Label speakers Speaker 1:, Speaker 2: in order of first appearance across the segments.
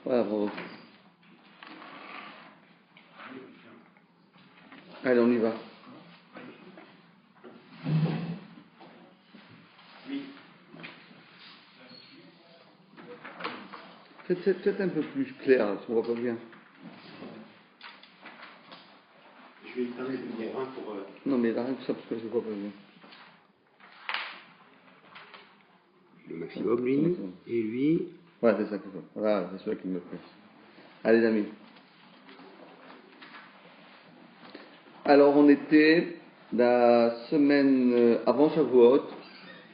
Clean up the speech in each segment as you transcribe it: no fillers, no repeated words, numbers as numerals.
Speaker 1: Voilà, bravo. Allez, on y va. Faites un peu plus clair, on voit pas bien.
Speaker 2: Je vais éteindre les lumières pour...
Speaker 1: Non, mais arrête ça parce que je vois pas bien.
Speaker 2: Le maximum, lui, et lui...
Speaker 1: Ouais, c'est ça qu'il faut. Voilà, c'est celui qui me plaît. Allez, les amis. Alors, on était la semaine avant Shavuot.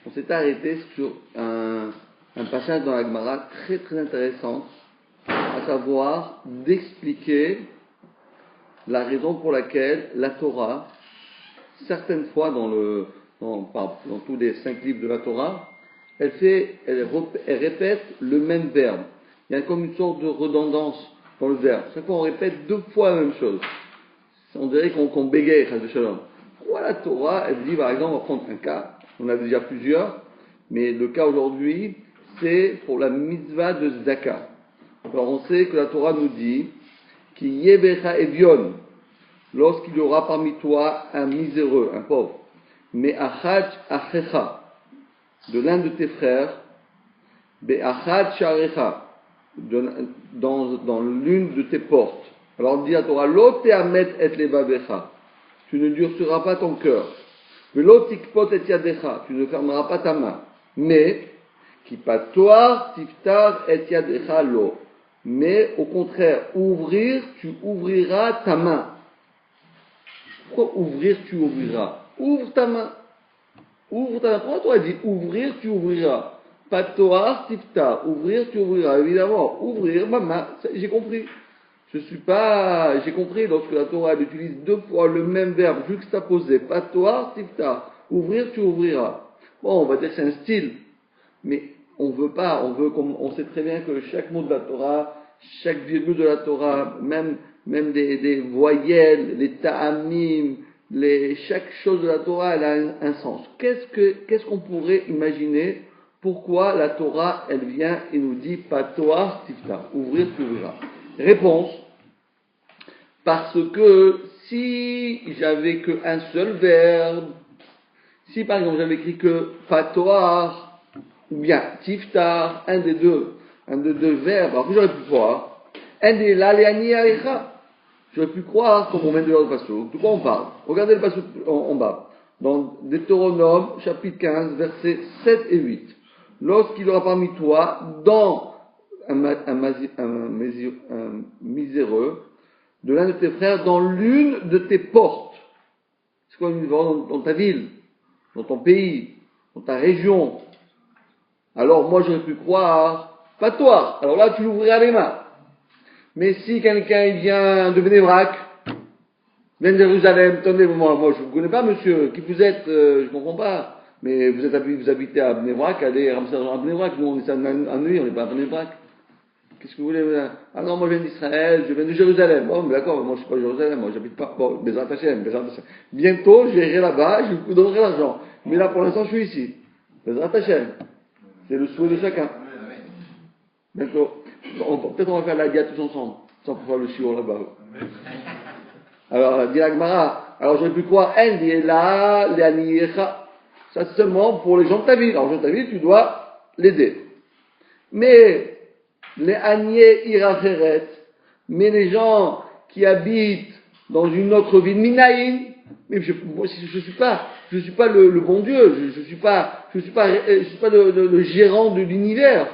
Speaker 1: On s'était arrêté sur un passage dans la Gemara très très intéressant, à savoir d'expliquer la raison pour laquelle la Torah, certaines fois dans tous les 5 livres de la Torah, elle répète le même verbe. Il y a comme une sorte de redondance dans le verbe. Chaque fois on répète 2 fois la même chose. On dirait qu'on bégaye, chas de shalom. Pourquoi la Torah, elle dit par exemple, on va prendre un cas, on a déjà plusieurs, mais le cas aujourd'hui, c'est pour la mitzvah de Zaka. Alors on sait que la Torah nous dit qui yebecha evion, lorsqu'il y aura parmi toi un miséreux, un pauvre, mais achad achecha, de l'un de tes frères, be'achad sharecha, dans l'une de tes portes. Alors on dit à la Torah, lo te'amet et levavecha, tu ne durciras pas ton cœur, velo tikpot et yadecha, tu ne fermeras pas ta main, mais qui patoir tiftar et yadecha lo, mais au contraire, ouvrir, tu ouvriras ta main. Pourquoi ouvrir, tu ouvriras? Ouvre ta main. Ouvre ta main. Pourquoi toi dit ouvrir, tu ouvriras? Patoar, tifta. Ouvrir, tu ouvriras. Évidemment, ouvrir ma main. J'ai compris. J'ai compris lorsque la Torah utilise 2 fois le même verbe juxtaposé. Patoar, tifta. Ouvrir, tu ouvriras. Bon, on va dire que c'est un style. Mais on sait très bien que chaque mot de la Torah, chaque virgule de la Torah, même des voyelles, les ta'amim, chaque chose de la Torah, elle a un sens. Qu'est-ce qu'on pourrait imaginer? Pourquoi la Torah, elle vient et nous dit patoar tifta, ouvrir, tu ouvriras? Réponse, parce que si j'avais qu'un seul verbe, si par exemple j'avais écrit que patoar, ou bien tiftar, un des deux verbes, alors que j'aurais pu croire, un des l'aléani arecha, j'aurais pu croire, comme on vient de dire le passouk, de quoi on parle? Regardez le passouk en bas, dans Deutéronome, chapitre 15, versets 7 et 8. Lorsqu'il aura parmi toi, dans un miséreux, de l'un de tes frères, dans l'une de tes portes, c'est quoi une porte? Dans ta ville, dans ton pays, dans ta région. Alors moi j'aurais pu croire, pas toi, alors là tu l'ouvriras les mains. Mais si quelqu'un vient de Bnei-Brak, vient de Jérusalem, attendez-moi, moi je ne vous connais pas monsieur, qui vous êtes, je ne comprends pas, mais vous habitez à Bnei-Brak, allez ramser à Bnei-Brak, nous on est à nuit, on n'est pas à Bnei-Brak. Qu'est-ce que vous voulez? Ah non, moi je viens d'Israël, je viens de Jérusalem. Bon, mais d'accord, moi je ne suis pas à Jérusalem, moi j'habite pas, bon, Bezrat Hashem. Bientôt j'irai là-bas, je vous donnerai l'argent. Mais là pour l'instant je suis ici. Bezrat Hashem. C'est le souhait de chacun. D'accord. Peut-être on va faire la dia tous ensemble, sans pouvoir le shiur là-bas. Alors, dit la Gemara, alors j'aurais pu croire, là, ça c'est seulement pour les gens de ta ville. Alors, les gens de ta ville, tu dois l'aider. Mais, les aniers iracheret, mais les gens qui habitent dans une autre ville, minaïn, mais je suis pas le bon Dieu, je suis pas le gérant de l'univers.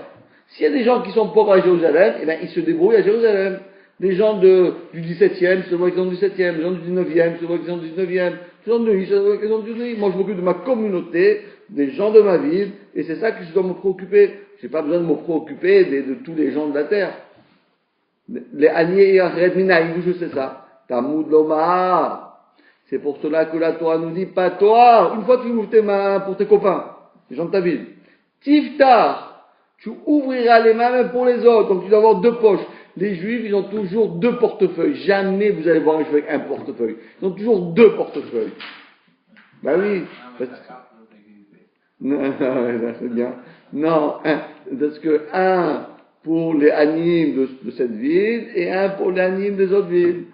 Speaker 1: S'il y a des gens qui sont pauvres à Jérusalem, eh bien, ils se débrouillent à Jérusalem. Les gens du 17e, se voient qu'ils sont du 17e. Les gens du 19e, se voient qu'ils sont du 19e. Les gens de Nuit, se voient qu'ils sont du 19e. Moi, je m'occupe de ma communauté, des gens de ma ville, et c'est ça que je dois me préoccuper. J'ai pas besoin de me préoccuper de tous les gens de la terre. Les Anié et Acheret Minaï, je sais ça. Tamoud Lomar. C'est pour cela que la Torah nous dit, pas toi, une fois que tu ouvres tes mains pour tes copains, les gens de ta ville. Tiftar. Tu ouvriras les mains même pour les autres, donc tu dois avoir 2 poches. Les juifs, ils ont toujours 2 portefeuilles. Jamais vous allez voir un juif avec un portefeuille. Ils ont toujours 2 portefeuilles. Ben oui. Non, c'est bien. Non, parce que un pour les animes de cette ville et un pour les animes des autres villes.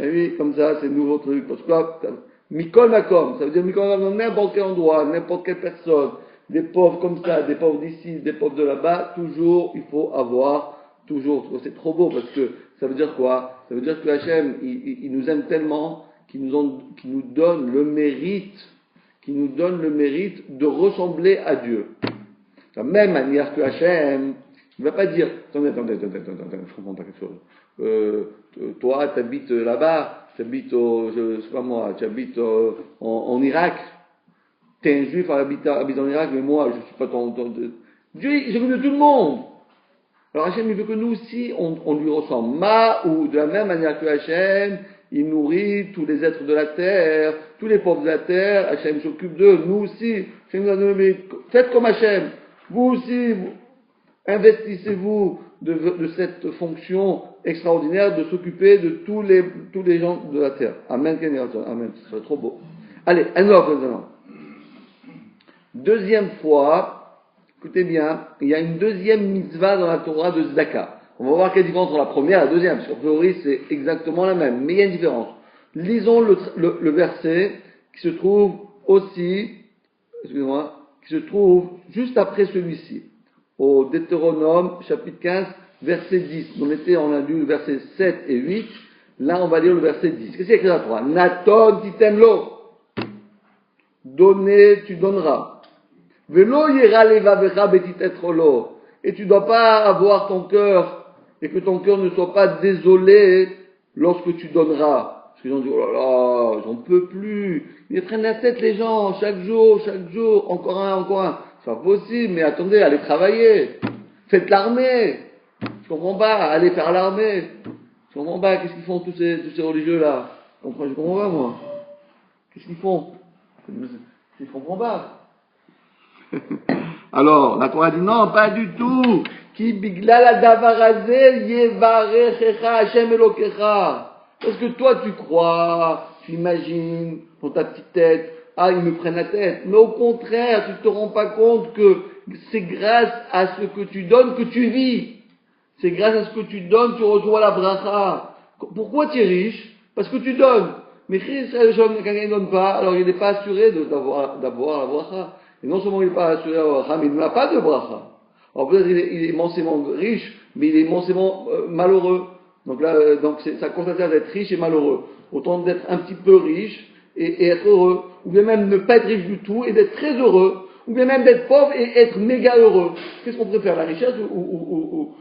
Speaker 1: Et oui, comme ça, c'est un nouveau truc. Parce que, Mikol Makom, ça veut dire Mikol Makom, n'importe quel endroit, n'importe quelle personne, des pauvres comme ça, des pauvres d'ici, des pauvres de là-bas, toujours, il faut avoir, toujours. C'est trop beau parce que ça veut dire quoi? Ça veut dire que Hachem, il nous aime tellement qu'il nous donne le mérite, de ressembler à Dieu. De la même manière que Hachem, il ne va pas dire, attendez, je comprends pas quelque chose. Toi, tu habites là-bas, tu habites je sais pas moi, tu habites en Irak, tu es un juif, habite en Irak, mais moi, je ne suis pas Dieu, il veut de tout le monde. Alors Hachem, il veut que nous aussi, on lui ressemble. Ou de la même manière que Hachem, il nourrit tous les êtres de la terre, tous les pauvres de la terre, Hachem s'occupe d'eux, nous aussi. Hachem nous a donné, faites comme Hachem. Vous aussi, investissez-vous de cette fonction extraordinaire de s'occuper de tous les gens de la terre. Amen, Amen. Ce serait trop beau. Allez, un autre maintenant. Deuxième fois, écoutez bien, il y a une deuxième mitzvah dans la Torah de Zdaka. On va voir quelle différence entre la première et la deuxième, parce qu'en théorie c'est exactement la même, mais il y a une différence. Lisons le verset qui se trouve aussi, excusez-moi, qui se trouve juste après celui-ci, au Deutéronome, chapitre 15, verset 10. On a lu le verset 7 et 8, là on va lire le verset 10. Qu'est-ce qu'il y a écrit dans la Torah? Naton titemlo. Donner, tu donneras. Velo yera levavecha betitetrolo. Et tu ne dois pas avoir ton cœur, et que ton cœur ne soit pas désolé lorsque tu donneras. Parce qu'ils ont dit, oh là là, j'en peux plus. Ils prennent la tête les gens, chaque jour, encore un. C'est pas possible, mais attendez, allez travailler. Faites l'armée. Je comprends pas, allez faire l'armée. Je comprends pas, qu'est-ce qu'ils font tous ces religieux-là? Je comprends pas, moi. Qu'est-ce qu'ils font? Je comprends pas. Alors, la Torah dit non, pas du tout. Ki biglal adavarazé yevarechecha Hashem Elokecha. Parce que toi, tu crois, tu imagines, dans ta petite tête, ils me prennent la tête. Mais au contraire, tu te rends pas compte que c'est grâce à ce que tu donnes que tu vis. C'est grâce à ce que tu donnes, tu reçois la bracha. Pourquoi tu es riche? Parce que tu donnes. Mais quand quelqu'un ne donne pas, alors il n'est pas assuré d'avoir la bracha. Et non seulement il n'est pas assuré d'avoir la bracha, mais il n'a pas de bracha. Alors peut-être il est immensément riche, mais il est immensément malheureux. Donc là, ça constate à d'être riche et malheureux. Autant d'être un petit peu riche et être heureux. Ou bien même ne pas être riche du tout et d'être très heureux. Ou bien même d'être pauvre et être méga heureux. Qu'est-ce qu'on préfère, la richesse ou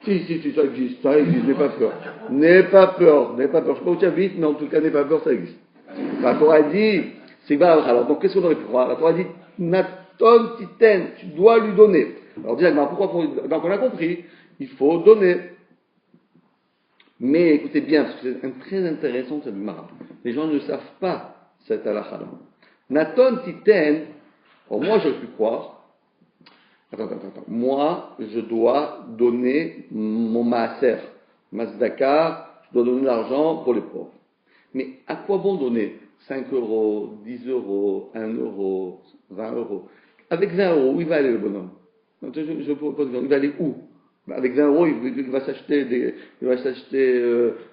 Speaker 1: Si, ça existe, n'aie pas peur. Je sais pas où tu habites, mais en tout cas, n'aie pas peur, ça existe. La Torah dit, c'est grave. Alors, donc, qu'est-ce qu'on aurait pu croire? La Torah dit, Naton titen, tu dois lui donner. Alors, dis pourquoi donc, on a compris, il faut donner. Mais écoutez bien, parce que c'est très intéressant cette Gemara. Les gens ne savent pas cette halakha-là. Naton titen, moi, j'aurais pu croire, Attends. Moi, je dois donner mon maaser, ma tzedaka, je dois donner l'argent pour les pauvres. Mais à quoi bon donner 5 euros, 10 euros, 1 euro, 20 euros? Avec 20 euros, où il va aller le bonhomme? Je pose il va aller où? Avec 20 euros, il va s'acheter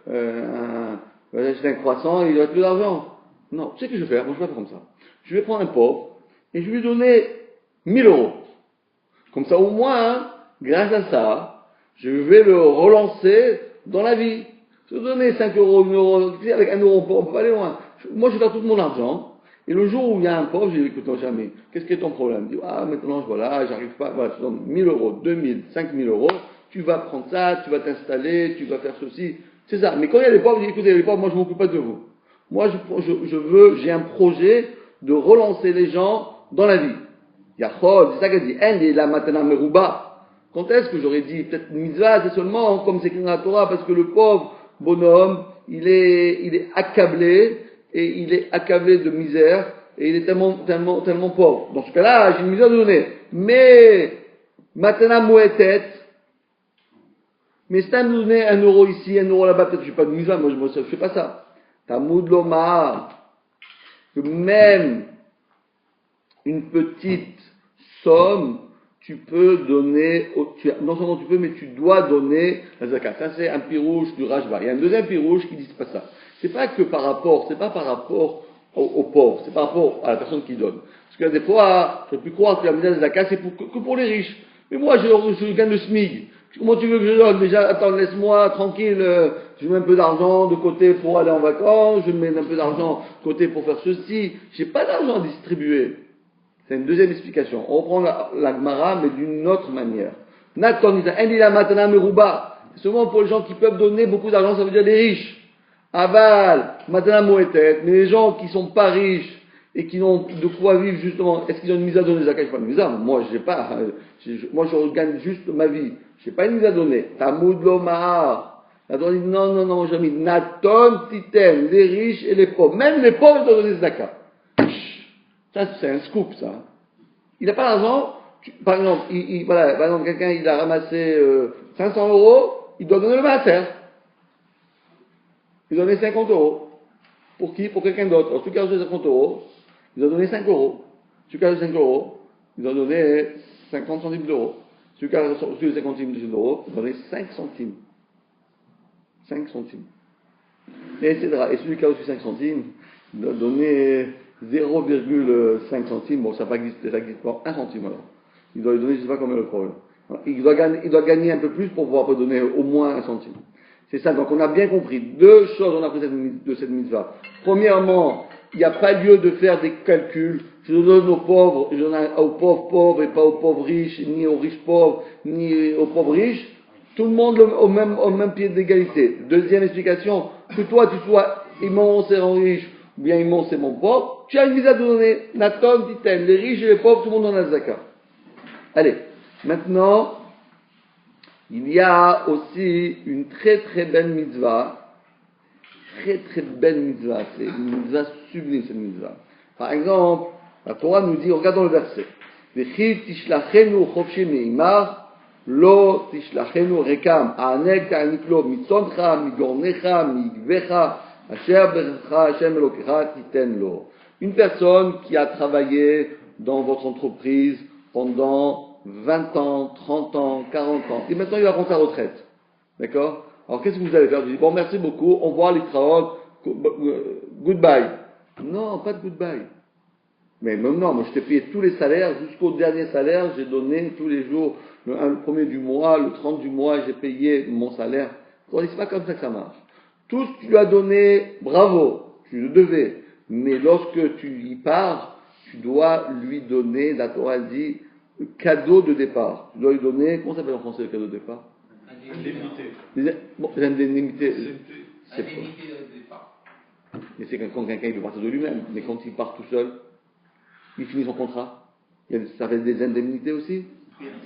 Speaker 1: un croissant et il n'aura plus d'argent. Non, tu sais ce que je vais faire? Moi, je vais faire comme ça. Je vais prendre un pauvre et je vais lui donner 1000 euros. Comme ça, au moins, grâce à ça, je vais le relancer dans la vie. Je vais donner 5 euros, 1 euro, avec 1 euro, on peut pas aller loin. Moi, je vais faire tout mon argent, et le jour où il y a un pauvre, je lui dis, écoute, jamais, qu'est-ce qui est ton problème? Il dit, maintenant, voilà, j'arrive pas, voilà, je te donne 1000 euros, 2000, 5000 euros, tu vas prendre ça, tu vas t'installer, tu vas faire ceci, c'est ça. Mais quand il y a les pauvres, je dis, écoutez, les pauvres, moi, je m'occupe pas de vous. Moi, j'ai un projet de relancer les gens dans la vie. Yachol, c'est ça qu'elle dit. Elle est la matana meruba. Quand est-ce que j'aurais dit peut-être mitzvah, c'est seulement comme c'est écrit dans la Torah, parce que le pauvre bonhomme, il est accablé et il est accablé de misère et il est tellement pauvre. Dans ce cas-là, j'ai une misère de donner. Mais matana mouetet, mais c'est à me donner 1 euro ici, 1 euro là-bas, peut-être je ne fais pas de misvah, moi je ne fais pas ça. Tamoud lomar, que même une petite somme, tu peux donner, non seulement tu peux, mais tu dois donner la zakat. Ça, c'est un pirouche du Rashba. Il y a un deuxième pirouche qui dit pas ça. C'est pas par rapport aux pauvres, c'est par rapport à la personne qui donne. Parce que des fois, je ne peux plus croire que la mise de zakat, c'est que pour les riches. Mais moi, je gagne le SMIC. Comment tu veux que je donne? Déjà, attends, laisse-moi tranquille, je mets un peu d'argent de côté pour aller en vacances, je mets un peu d'argent de côté pour faire ceci. J'ai pas d'argent à distribuer. C'est une deuxième explication. On reprend la Gemara, mais d'une autre manière. Naton, c'est seulement pour les gens qui peuvent donner beaucoup d'argent, ça veut dire les riches. Aval, matana moetet, mais les gens qui sont pas riches et qui n'ont de quoi vivre justement, est-ce qu'ils ont une mise à donner zakat? Pas une mise à, moi j'ai pas, moi je gagne juste ma vie, j'ai pas une mise à donner. Tamoud lomar, la Torah dit non, mon ami, naton titen, les riches et les pauvres, même les pauvres doivent donner zakat. Ça c'est un scoop ça. Il n'a pas d'argent, par exemple, par exemple quelqu'un il a ramassé 500 euros, il doit donner le mater. Il doit donner 50 euros. Pour qui? Pour quelqu'un d'autre. Alors, celui qui a reçu 50 euros, il doit donner 5 euros. Celui qui a reçu 5 euros, il doit donner 50 centimes d'euros. Celui qui a reçu 50 centimes d'euros, il doit donner 5 centimes. 5 centimes. Et etc. Et celui qui a reçu 5 centimes, il doit donner 0,5 centimes. Bon, ça n'existe pas. 1 centime alors. Il doit lui donner, je ne sais pas combien le problème. Voilà. Il doit gagner un peu plus pour pouvoir donner au moins 1 centime. C'est ça, donc on a bien compris. Deux choses on a appris de cette mitzvah. Premièrement, il n'y a pas lieu de faire des calculs. Je donne aux pauvres, je donne aux pauvres pauvres et pas aux pauvres riches, ni aux riches pauvres, ni aux pauvres riches. Tout le monde au même pied d'égalité. Deuxième explication, que toi tu sois immense et riche, ou bien immense et mon pauvre, tu as une mise à donner. Naton, dit-elle, les riches et les pauvres, tout le monde donne la zakat. Allez, maintenant, il y a aussi une très très belle mitzvah, c'est une mitzvah sublime cette mitzvah. Par exemple, la Torah nous dit, regardons le verset, V'chi tishlachenu chofshi meimar, lo tishlachenu rekam, ha'anek ta'aniklo, mitzoncha, migornecha, migvecha, asher berecha, Hashem elokecha, titen lo. Une personne qui a travaillé dans votre entreprise pendant 20 ans, 30 ans, 40 ans, et maintenant il va prendre sa retraite. D'accord? Alors qu'est-ce que vous allez faire? Je dis, bon, merci beaucoup, au revoir les travaux, goodbye. Non, pas de goodbye. Mais même non, moi je t'ai payé tous les salaires, jusqu'au dernier salaire, j'ai donné tous les jours, le premier du mois, le 30 du mois, j'ai payé mon salaire. C'est pas comme ça que ça marche. Tout ce que tu lui as donné, bravo, tu le devais. Mais lorsque tu y pars, tu dois lui donner, la Torah dit, cadeau de départ. Tu dois lui donner, comment ça s'appelle en français le cadeau de départ? Indemnité. Bon, l'indemnité. C'est indemnité de départ. Mais c'est quand quelqu'un il peut partir de lui-même. Mais quand il part tout seul, il finit son contrat. Ça fait des indemnités aussi.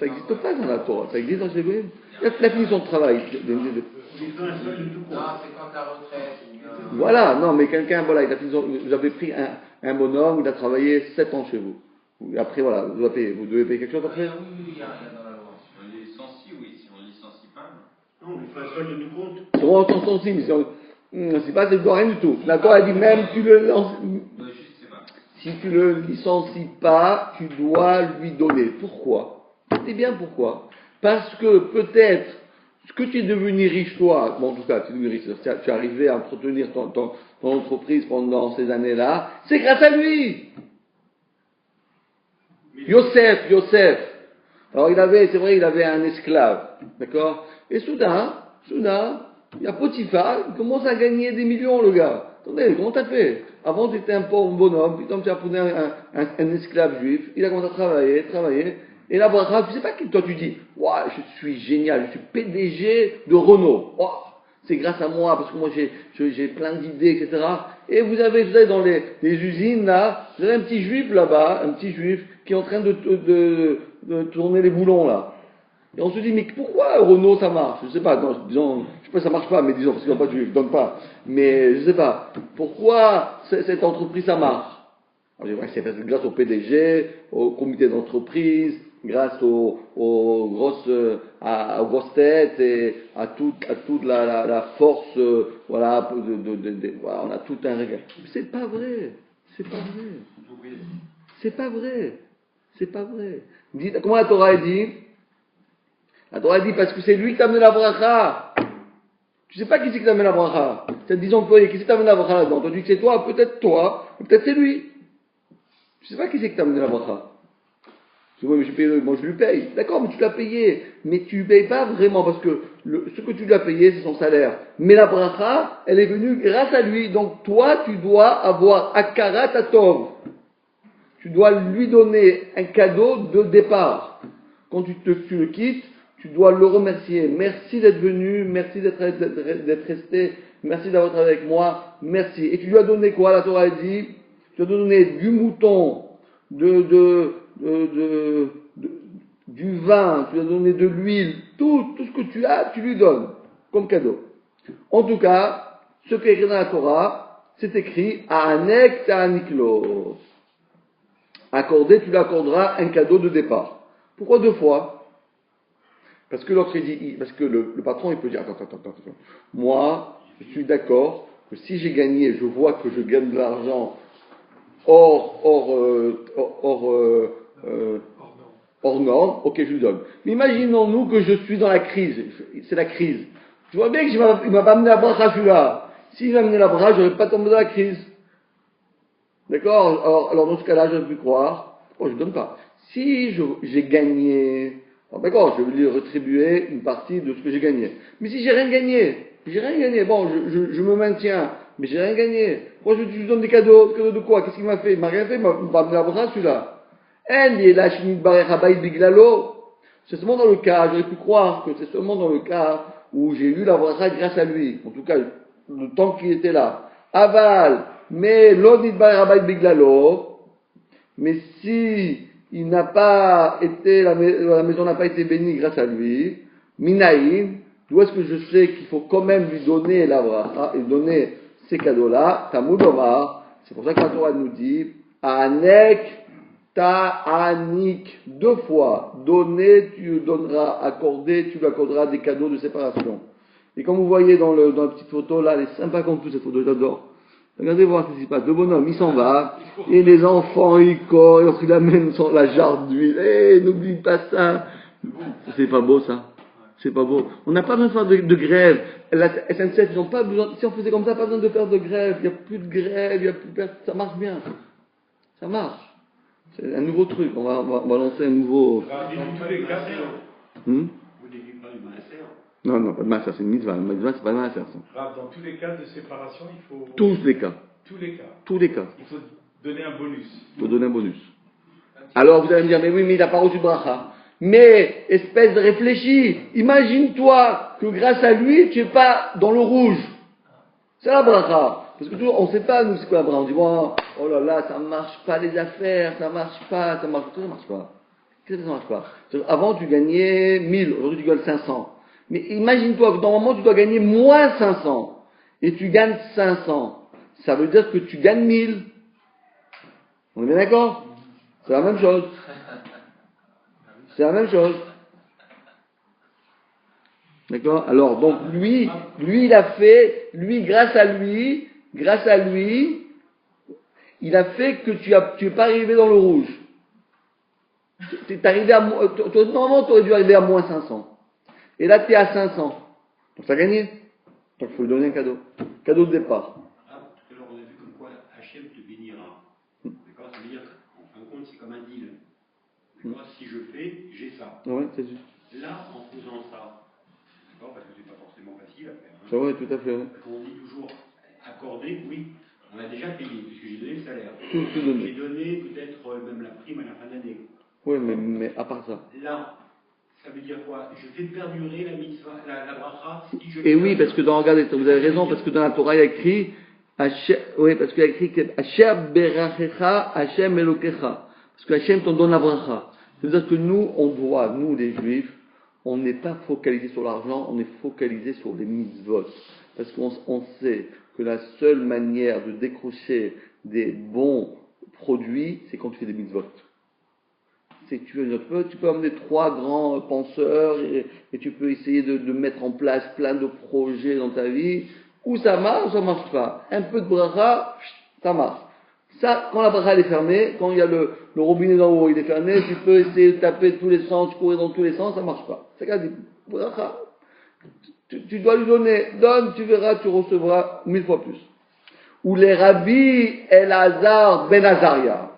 Speaker 1: Ça n'existe pas dans la Torah. Ça existe dans les Hébreux. Il a fini son travail. Non, c'est quand la retraite. Voilà, non, mais quelqu'un, voilà, il a fini vous avez pris un bonhomme, il a travaillé 7 ans chez vous. Après, voilà, vous devez payer quelque chose après?
Speaker 3: Oui, il y a dans la loi. Si on les licencie, oui. Si on ne licencie pas,
Speaker 4: non, il faut un solde de compte.
Speaker 1: On s'en signe, c'est pas, c'est rien du tout. La Torah dit même, si tu le licencies pas, tu dois lui donner. Pourquoi? C'est bien pourquoi. Parce que peut-être, ce que tu es devenu riche toi, bon en tout cas, tu es devenu riche, tu es arrivé à entretenir ton entreprise pendant ces années-là, c'est grâce à lui. Yosef. Alors c'est vrai, il avait un esclave, d'accord? Et soudain, il y a Potiphar, il commence à gagner des millions, le gars. Attendez, comment t'as fait? Avant, tu étais un pauvre bonhomme, puis tu as pris un esclave juif, il a commencé à travailler, et là, tu sais pas qui, toi tu dis, ouah, je suis génial, je suis PDG de Renault. Ouah, c'est grâce à moi, parce que moi j'ai plein d'idées, etc. Et vous avez dans les usines là, vous avez un petit juif là-bas, qui est en train de tourner les boulons là. Et on se dit, mais pourquoi Renault ça marche? Je sais pas, disons, je sais pas ça marche pas, mais disons, parce qu'il n'y a pas de juif, donne pas. Mais je sais pas, pourquoi cette entreprise ça marche? Alors, c'est grâce au PDG, au comité d'entreprise, grâce aux grosses têtes et à toute la force, voilà, voilà, on a tout un regard. C'est pas vrai. C'est pas vrai. Comment la Torah a dit? La Torah dit parce que c'est lui qui t'a amené la bracha. Tu sais pas qui c'est qui t'a amené la bracha. C'est disons employés, qui c'est qui t'a amené la bracha là-dedans? Tu dis que c'est toi, peut-être c'est lui. Tu sais pas qui c'est qui t'a amené la bracha. Tu vois, mais moi je lui paye. D'accord, mais tu l'as payé. Mais tu lui payes pas vraiment parce que ce que tu lui as payé, c'est son salaire. Mais la bracha, elle est venue grâce à lui. Donc toi, tu dois avoir akarat atov. Tu dois lui donner un cadeau de départ. Quand tu le quittes, tu dois le remercier. Merci d'être venu, merci d'être resté, merci d'avoir travaillé avec moi, merci. Et tu lui as donné quoi? La Torah dit, tu lui as donné du mouton, du vin, tu lui as donné de l'huile, tout ce que tu as, tu lui donnes comme cadeau. En tout cas, ce qui est écrit dans la Torah, c'est écrit Anek ta'aniklo. Accordé, tu lui accorderas un cadeau de départ. Pourquoi 2 fois? Parce que l'autre parce que le patron il peut dire attends. Moi, je suis d'accord que si j'ai gagné, je vois que je gagne de l'argent hors norme, ok, je lui donne. Mais imaginons-nous que je suis dans la crise, c'est la crise. Je vois bien qu'il m'a pas amené la bracha celui-là. S'il m'a amené la bracha, j'aurais pas tombé dans la crise. D'accord? Alors dans ce cas-là, j'aurais pu croire, je ne donne pas. Si j'ai gagné, d'accord, je vais lui rétribuer une partie de ce que j'ai gagné. Mais si j'ai rien gagné, bon, je me maintiens, mais j'ai rien gagné. Pourquoi je lui donne des cadeaux? Cadeaux de quoi? Qu'est-ce qu'il m'a fait? Il m'a rien fait, il m'a amené la bracha celui-là. C'est seulement dans le cas, j'aurais pu croire que c'est seulement dans le cas où j'ai eu la bracha grâce à lui. En tout cas, le temps qu'il était là. Aval, mais mais si il n'a pas été, la maison n'a pas été bénie grâce à lui, Minaïm, d'où est-ce que je sais qu'il faut quand même lui donner la bracha et donner ces cadeaux-là? Talmud Omar, c'est pour ça que la Torah nous dit, Anek ta'anik, 2 fois, donner, tu lui donneras, accorder, tu lui accorderas des cadeaux de séparation. Et comme vous voyez dans la petite photo là, elle est sympa comme tout cette photo, j'adore. Regardez voir ce qui se passe. Le bonhomme, il s'en va, et les enfants, ils courent, il amène la jarre d'huile. N'oublie pas ça. C'est pas beau ça. C'est pas beau. On n'a pas besoin de faire de grève. La SNCF, ils n'ont pas besoin, si on faisait comme ça, pas besoin de faire de grève. Il n'y a plus de grève, il n'y a plus de... Ça marche bien. Ça marche. C'est un nouveau truc. On va lancer un nouveau...
Speaker 4: Vous dites pas du maaser.
Speaker 1: Non, pas de maaser, c'est une mitzvah. Une mitzvah, c'est pas de maaser.
Speaker 5: Dans tous les cas de séparation, il faut...
Speaker 1: Tous les cas.
Speaker 5: Tous les cas.
Speaker 1: Il
Speaker 5: faut donner un bonus.
Speaker 1: Alors vous allez me dire, mais oui, mais il n'a pas reçu de bracha. Mais, espèce de réfléchi, imagine-toi que grâce à lui, tu n'es pas dans le rouge. C'est la bracha. Parce que toujours, on ne sait pas, nous, c'est quoi la bracha. On dit, oh là là, ça ne marche pas les affaires, ça ne marche pas. Qu'est-ce que ça marche pas? Avant, tu gagnais 1000, aujourd'hui, tu gagnes 500. Mais imagine-toi que dans un moment, tu dois gagner moins 500. Et tu gagnes 500. Ça veut dire que tu gagnes 1000. On est bien d'accord? C'est la même chose. D'accord? Alors, donc, lui, il a fait, grâce à lui, il a fait que tu es pas arrivé dans le rouge. T'es arrivé normalement, tu aurais dû arriver à moins 500. Et là, tu es à 500. Donc, tu as gagné. Donc, il faut lui donner un cadeau. Cadeau de départ.
Speaker 2: Tout à l'heure, on a vu comme quoi Hachem te bénira. D'accord? Ça veut dire qu'en fin de compte, c'est comme un deal. D'accord? Si je fais, j'ai ça.
Speaker 1: Oui, c'est sûr.
Speaker 2: Là, en faisant ça, d'accord? Parce que c'est pas forcément facile à faire.
Speaker 1: Oui, tout à fait.
Speaker 2: Parce qu'on dit toujours accorder, oui, on a déjà payé, puisque j'ai donné le salaire.
Speaker 1: Tout donné.
Speaker 2: J'ai donné peut-être même la prime à la fin d'année.
Speaker 1: Oui, mais à part ça.
Speaker 2: Là, ça veut dire quoi? Je fais perdurer la mitzvah, la bracha, si je...
Speaker 1: Et oui, parce que regardez, vous avez raison, parce que dans la Torah, il y a écrit, parce qu'il y a écrit, Asher berachecha, Hashem elokecha. Parce que Hashem t'en donne la bracha. C'est-à-dire que nous les Juifs, on n'est pas focalisé sur l'argent, on est focalisé sur les mitzvot. Parce qu'on sait que la seule manière de décrocher des bons produits, c'est quand tu fais des mitzvot. Tu peux amener 3 grands penseurs et tu peux essayer de mettre en place plein de projets dans ta vie, où ça marche pas. Un peu de bracha, ça marche. Ça, quand la bracha elle est fermée, quand il y a le robinet d'en haut, il est fermé, tu peux essayer de taper de tous les sens, courir dans tous les sens, ça marche pas. C'est qu'à dire, bracha, tu dois lui donner, donne, tu verras, tu recevras 1000 fois plus. Ou les rabbis Elazar ben Azaria.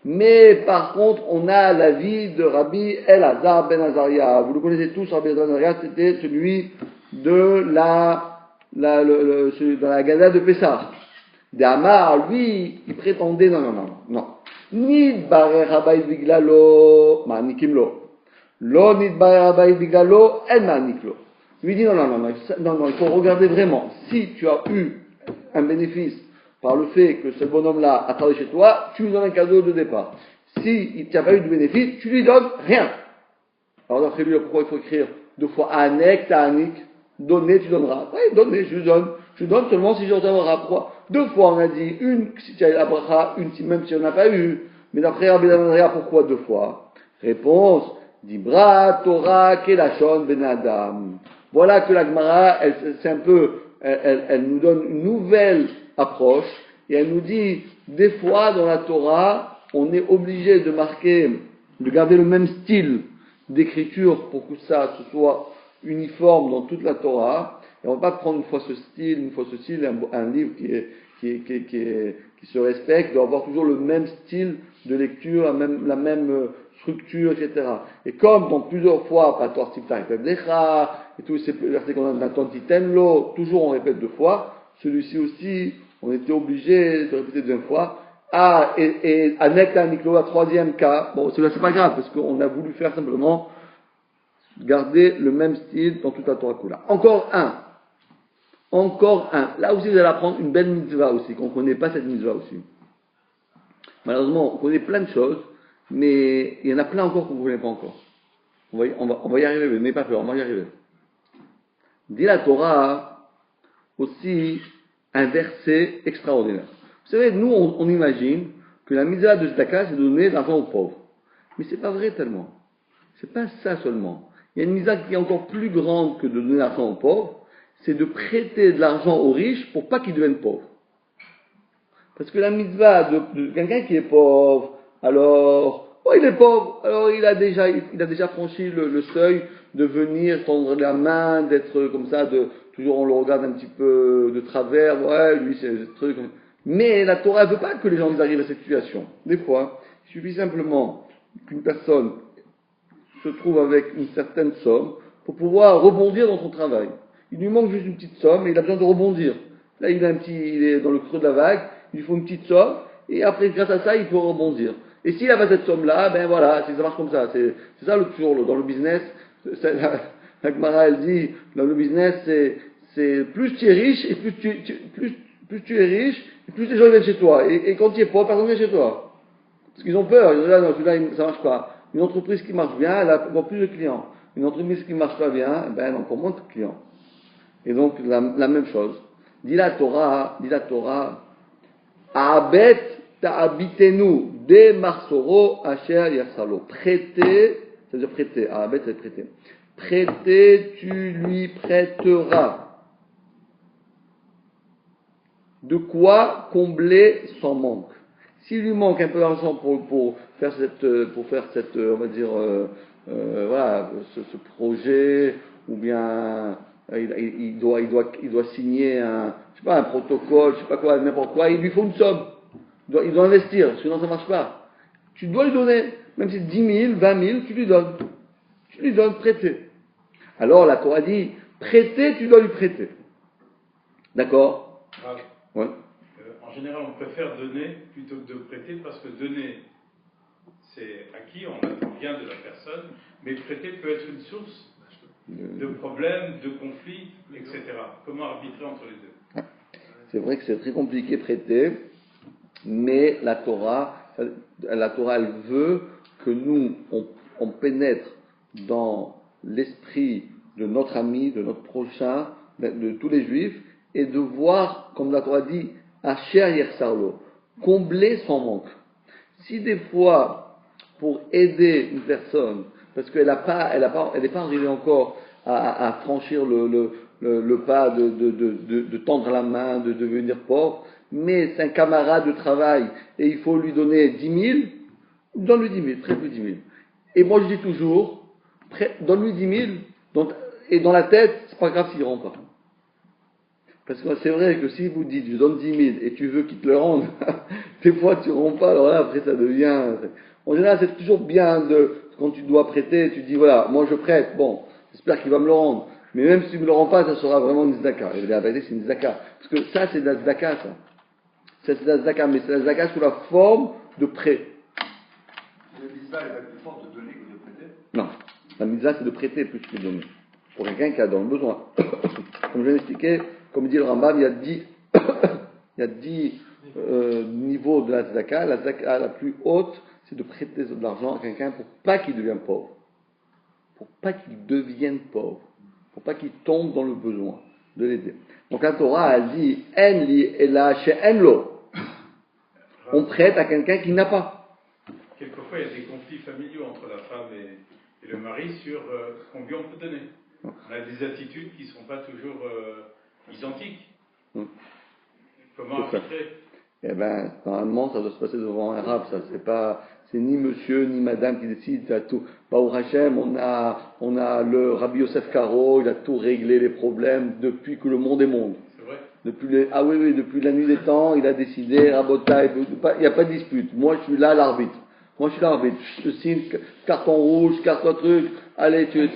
Speaker 1: Mais par contre, on a l'avis de Rabbi Elazar ben Azaria. Vous le connaissez tous, Rabbi Elazar ben Azaria, c'était celui de dans la Gaza de Pessah. D'Amar, lui, il prétendait, non. Nid bare Rabbi Biglalo, manikimlo. Lo nid bare Rabbi Biglalo, en maniklo. Lui dit, non, il faut regarder vraiment. Si tu as eu un bénéfice par le fait que ce bonhomme-là a travaillé chez toi, tu lui donnes un cadeau de départ. Si il n'y a pas eu de bénéfice, tu lui donnes rien. Alors d'après lui, pourquoi il faut écrire 2 fois anek, ta'anik, donner, tu donneras. Oui, donner, je lui donne seulement si je recevrai. Pourquoi 2 fois on a dit, une si tu as eu la bracha, une même si on n'a pas eu. Mais d'après Rabbi Elazar, pourquoi 2 fois? Réponse, Dibra Torah Kelashon Ben Adam. Voilà que la Gemara, elle nous donne une nouvelle approche, et elle nous dit, des fois dans la Torah, on est obligé de garder le même style d'écriture pour que ça ce soit uniforme dans toute la Torah, et on va pas prendre une fois ce style, un livre qui se respecte, doit avoir toujours le même style de lecture, la même structure, etc. Et comme dans plusieurs fois, Pator Tifta et tous ces versets qu'on a dans Titenlo, toujours on répète 2 fois, celui-ci aussi, on était obligé de répéter 2 fois. Et Anekta Niklo, la 3e cas, bon, celui-là c'est pas grave, parce qu'on a voulu faire simplement garder le même style dans toute la Torah Kula. Encore un. Là aussi, vous allez apprendre une belle mitzvah aussi, qu'on ne connaît pas cette mitzvah aussi. Malheureusement, on connaît plein de choses, mais il y en a plein encore qu'on ne connaît pas encore. On va y arriver, n'ayez pas peur, on va y arriver. Dit la Torah aussi un verset extraordinaire. Vous savez, nous, on imagine que la mitzvah de Tzedaka, c'est de donner de l'argent aux pauvres. Mais c'est pas vrai tellement. C'est pas ça seulement. Il y a une mitzvah qui est encore plus grande que de donner de l'argent aux pauvres, c'est de prêter de l'argent aux riches pour pas qu'ils deviennent pauvres. Parce que la mitzvah de quelqu'un qui est pauvre, alors, il est pauvre, alors il a déjà franchi le seuil de venir tendre la main, d'être comme ça, toujours on le regarde un petit peu de travers, ouais, lui c'est ce truc. Mais la Torah ne veut pas que les gens arrivent à cette situation. Des fois, il suffit simplement qu'une personne se trouve avec une certaine somme pour pouvoir rebondir dans son travail. Il lui manque juste une petite somme et il a besoin de rebondir. Là, il est dans le creux de la vague, il lui faut une petite somme et après, grâce à ça, il peut rebondir. Et s'il n'a pas cette somme-là, ben voilà, ça marche comme ça. C'est ça toujours dans le business. La Gemara, elle dit, dans le business, c'est plus tu es riche et plus tu es riche et plus les gens viennent chez toi. Et quand tu es pauvre, personne ne vient chez toi. Parce qu'ils ont peur. Ils disent, là, non, celui-là, ça marche pas. Une entreprise qui marche bien, elle a encore plus de clients. Une entreprise qui marche pas bien, ben, elle a encore moins de clients. Et donc, la même chose. Dit la Torah, Abet ta'abitenu de marsoro asher yersalo. Prêter, c'est-à-dire prêter. Abet, c'est prêter. Prêter, tu lui prêteras. De quoi combler son manque. S'il lui manque un peu d'argent pour faire cette, on va dire, voilà, ce projet, ou bien il doit signer un protocole, je sais pas quoi, n'importe quoi, il lui faut une somme. Il doit investir, sinon ça marche pas. Tu dois lui donner, même si c'est 10 000, 20 000, tu lui donnes. Tu lui donnes, prêter. Alors la Torah dit, prêter, tu dois lui prêter. D'accord? Ouais.
Speaker 5: En général, on préfère donner plutôt que de prêter, parce que donner, c'est acquis, on attend bien de la personne, mais prêter peut être une source de problèmes, de conflits, etc. Comment arbitrer entre les deux?
Speaker 1: C'est vrai que c'est très compliqué prêter, mais la Torah, elle veut que nous, on pénètre dans l'esprit de notre ami, de notre prochain, de tous les juifs, et de voir, comme la Torah dit, Asher Yersarlo, combler son manque. Si des fois, pour aider une personne, parce qu'elle n'est pas arrivée encore à franchir le pas de tendre la main, de devenir pauvre, mais c'est un camarade de travail et il faut lui donner 10 000, donne-lui 10 000, prête-lui 10 000. Et moi je dis toujours, donne-lui 10 000, et dans la tête, c'est pas grave s'il ne rend pas. Parce que c'est vrai que si vous dites, je donne 10 000 et tu veux qu'il te le rende, des fois tu ne rends pas, alors là après ça devient... En général c'est toujours bien quand tu dois prêter, tu dis voilà, moi je prête, bon, j'espère qu'il va me le rendre. Mais même si tu ne me le rends pas, ça sera vraiment une tzedaka. Et la vérité, c'est une tzedaka. Parce que ça, c'est de la tzedaka, ça. Ça, c'est de la tzedaka, mais c'est de la tzedaka sous la forme de prêt.
Speaker 6: La mitzvah est la plus forte de donner que de prêter.
Speaker 1: Non. La mitzvah, c'est de prêter plus que de donner. Pour quelqu'un qui a dans le besoin. Comme je viens d'expliquer, comme dit le Rambam, il y a 10 niveaux de la tzedaka. La tzedaka la plus haute, c'est de prêter de l'argent à quelqu'un pour pas qu'il devienne pauvre. Pour pas qu'il devienne pauvre. Pour pas qu'il tombe dans le besoin de l'aider. Donc la Torah a dit En li ela she'en lo. On prête à quelqu'un qui n'a pas.
Speaker 5: Quelquefois, il y a des conflits familiaux entre la femme et le mari sur combien on peut donner. On a des attitudes qui ne sont pas toujours identiques. Comment arbitrer?
Speaker 1: Eh bien, normalement, ça doit se passer devant un arabe, ça. C'est ni monsieur, ni madame qui décide, à tout. Baruch Hashem, on a le Rabbi Yosef Karo, il a tout réglé les problèmes depuis que le monde est monde.
Speaker 5: C'est vrai?
Speaker 1: Depuis la nuit des temps, il a décidé, Rabotai, il n'y a pas de dispute. Moi, je suis là, l'arbitre. Je te signe, carton rouge, carton truc. Allez, tu es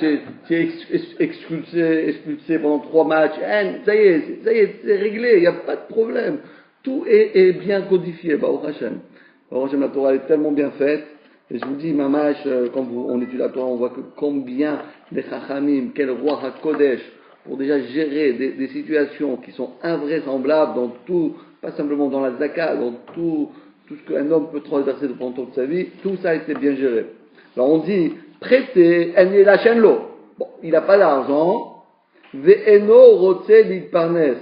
Speaker 1: expulsé pendant 3 matchs. Ça y est, c'est réglé, il n'y a pas de problème. Tout est bien codifié, Baruch Hashem. Baruch Hashem, la Torah est tellement bien faite. Et je vous dis, Mamash, quand on étudie la Torah, on voit que combien les Chachamim, quel roi HaKodesh, pour déjà gérer des situations qui sont invraisemblables dans tout, pas simplement dans la Zaka, dans tout ce qu'un homme peut traverser pendant toute sa vie, tout ça a été bien géré. Alors on dit, prêter, la chaîne l'eau. Bon, il n'a pas d'argent, ve'eno rotse litparnes.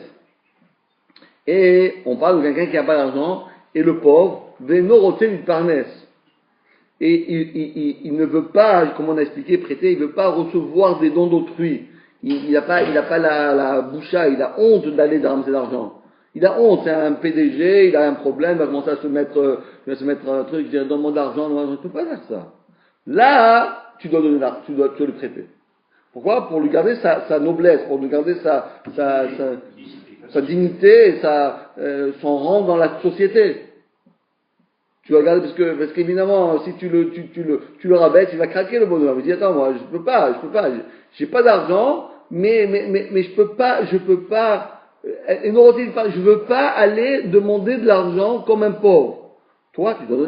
Speaker 1: Et on parle de quelqu'un qui n'a pas d'argent, et le pauvre, ve'eno rotse litparnes. Et il ne veut pas, comme on a expliqué, prêter, il ne veut pas recevoir des dons d'autrui. Il n'a pas la boucha, il a honte d'aller ramasser l'argent. Il a honte, c'est un PDG, il a un problème, il va commencer à se mettre un truc, dire donne-moi de l'argent, je ne peux pas faire ça. Là, tu dois donner l'argent, tu dois le prêter. Pourquoi? Pour lui garder sa noblesse, pour lui garder sa dignité, et son rang dans la société. Tu vas regarder parce qu'évidemment, si tu le rabaisses, il va craquer le bonhomme. Il dit attends, moi, je peux pas, j'ai pas d'argent, mais je peux pas, je veux pas aller demander de l'argent comme un pauvre. Toi, tu dois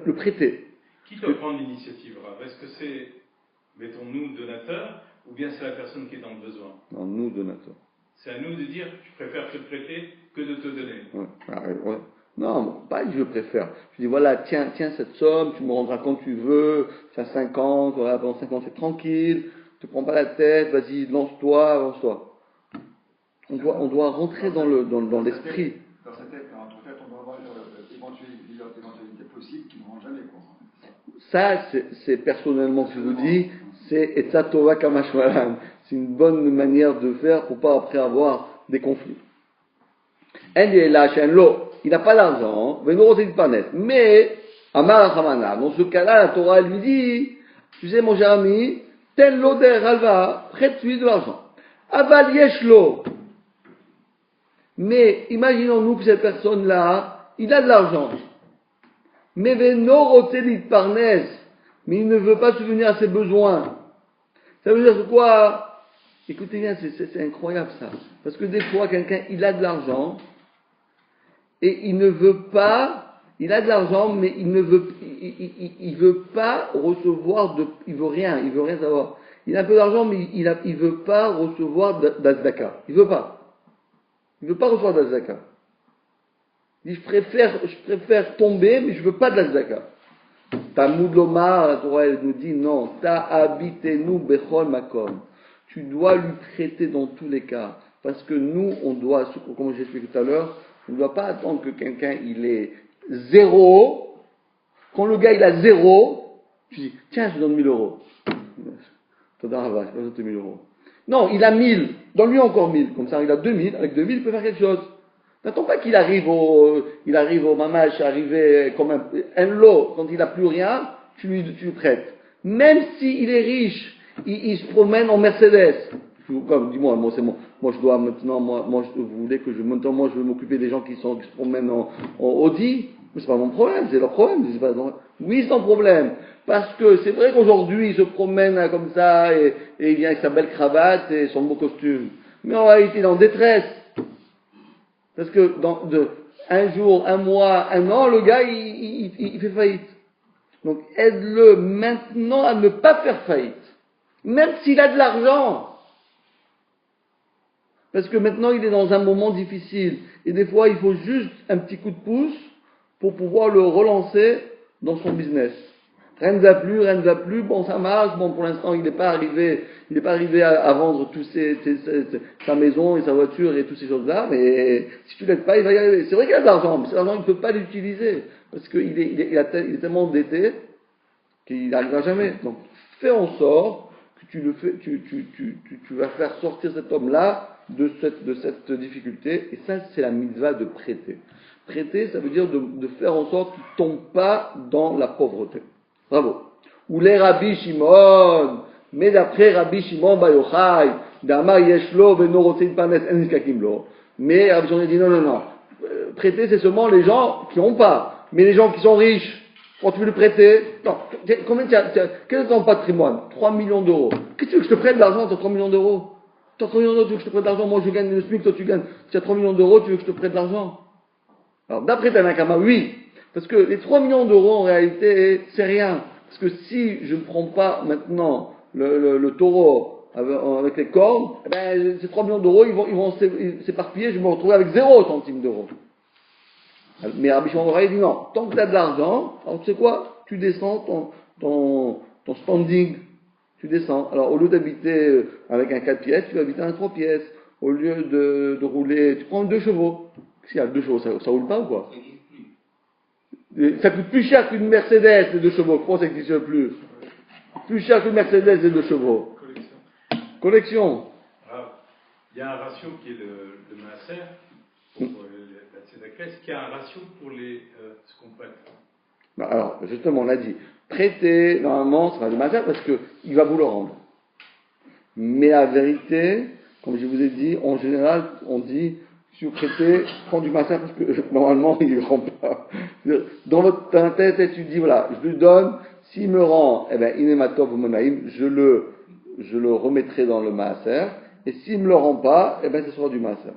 Speaker 1: le prêter.
Speaker 5: Qui doit prendre l'initiative, Rav? Est-ce que c'est, mettons-nous, donateurs, ou bien c'est la personne qui est dans le besoin?
Speaker 1: Non, nous, donateurs.
Speaker 5: C'est à nous de dire, je préfère te prêter que de te donner.
Speaker 1: Ouais. Non, pas je préfère. Je dis voilà, tiens cette somme, tu me rendras quand tu veux, tu as 50, voilà, pendant 50 c'est tranquille, ne te prends pas la tête, vas-y, lance-toi. On doit rentrer dans l'esprit.
Speaker 6: Dans sa tête, en tout cas, on doit avoir l'éventualité possible qui ne rend jamais compte.
Speaker 1: Ça, c'est personnellement ce que je vous dis, c'est Etzatova Kamashmalan. C'est une bonne manière de faire pour pas après avoir des conflits. Elle est là, il n'a pas d'argent, mais Amar Hamana, dans ce cas-là, la Torah elle lui dit, tu sais mon cher ami, tel loder alva, prête-lui de l'argent. Aval yeshlo. Mais imaginons-nous que cette personne-là, il a de l'argent. Mais veno rotelit parnes, mais il ne veut pas subvenir à ses besoins. Ça veut dire quoi? Écoutez bien, c'est incroyable ça. Parce que des fois, quelqu'un, il a de l'argent, et il ne veut pas, il a de l'argent, mais il veut pas recevoir il veut rien savoir. Il a un peu d'argent, mais il veut pas recevoir d'Azdaka. Il veut pas recevoir d'Azdaka. Il dit, je préfère tomber, mais je veux pas d'Azdaka. Talmud Lomar, la Torah, elle nous dit, non, ta'abitenu bechol makom. Tu dois lui prêter dans tous les cas. Parce que nous, on doit, comme j'ai expliqué tout à l'heure, on ne doit pas attendre que quelqu'un, il ait 0. Quand le gars, il a 0, tu dis, tiens, je te donne 1000 euros. Je te donne 1000 euros. Non, il a 1000. Donne-lui encore 1000. Comme ça, il a 2000. Avec 2000, il peut faire quelque chose. N'attends pas qu'il arrive au mamash, arrivé comme un lot, quand il n'a plus rien, tu lui prêtes. Même s'il est riche, il se promène en Mercedes. Dis-moi, moi c'est moi je dois maintenant, vous voulez que maintenant moi je veux m'occuper des gens qui se promènent en Audi. Mais c'est pas mon problème, c'est leur problème. Oui, c'est ton problème. Parce que c'est vrai qu'aujourd'hui, il se promène comme ça, et il vient avec sa belle cravate et son beau costume. Mais en réalité, il est en détresse. Parce que un jour, un mois, un an, le gars, il fait faillite. Donc, aide-le maintenant à ne pas faire faillite. Même s'il a de l'argent. Parce que maintenant, il est dans un moment difficile. Et des fois, il faut juste un petit coup de pouce pour pouvoir le relancer dans son business. Rien ne va plus, bon, ça marche, bon, pour l'instant, il n'est pas arrivé à vendre sa maison et sa voiture et toutes ces choses-là, mais si tu l'aides pas, il va y arriver. C'est vrai qu'il a de l'argent, mais cet argent, il ne peut pas l'utiliser, parce qu'il est tellement endetté qu'il n'arrivera jamais. Donc, fais en sorte que tu vas faire sortir cet homme-là de cette difficulté, et ça, c'est la mitzvah de prêter. Prêter, ça veut dire de faire en sorte qu'il ne tombe pas dans la pauvreté. Bravo. Ou les Rabbi Shimon, mais d'après Rabbi Shimon Bar Yochai, d'Amar Yeshlo, Beno Rotzin Parnes, En Niskakim Lo. Mais Rabbi Shimon dit non. Prêter, c'est seulement les gens qui n'ont pas. Mais les gens qui sont riches, quand tu veux le prêter, non, quel est ton patrimoine? 3 millions d'euros. Qu'est-ce que tu veux que je te prête de l'argent, tu as 3 millions d'euros? Tu as 3 millions d'euros, tu veux que je te prête de l'argent? Moi, je gagne le SMIC, toi, tu gagnes. Tu as 3 millions d'euros, tu veux que je te prête de l'argent? Alors, d'après Tanakama, oui. Parce que les 3 millions d'euros, en réalité, c'est rien. Parce que si je ne prends pas maintenant le taureau avec les cornes, eh ben, ces 3 millions d'euros, ils vont s'éparpiller, je vais me retrouver avec 0 centime d'euros. Mais Rabbi Shimon dit non, tant que tu as de l'argent, alors tu sais quoi? Tu descends ton standing. Tu descends. Alors, au lieu d'habiter avec un 4 pièces, tu vas habiter un 3 pièces. Au lieu de rouler, tu prends 2 chevaux. S'il y a 2 chevaux, ça roule pas ou quoi? Ça coûte plus cher qu'une Mercedes, les 2 chevaux. Pourquoi ça n'existe plus? Plus cher qu'une Mercedes, les 2 chevaux. Collection.
Speaker 5: Alors, il y a un ratio qui est le maaser, pour la tzedaka, qui a un ratio pour ce qu'on prête.
Speaker 1: Alors, justement, on l'a dit. Prêter, normalement, ça va le maaser parce qu'il va vous le rendre. Mais la vérité, comme je vous ai dit, en général, on dit, si vous prêtez, prends du maaser parce que normalement, il ne rend pas. Dans ta tête, tu dis, voilà, je lui donne, s'il me rend, eh ben, inematov ou monaïm, je le remettrai dans le maaser, et s'il ne me le rend pas, eh ben, ce sera du maaser.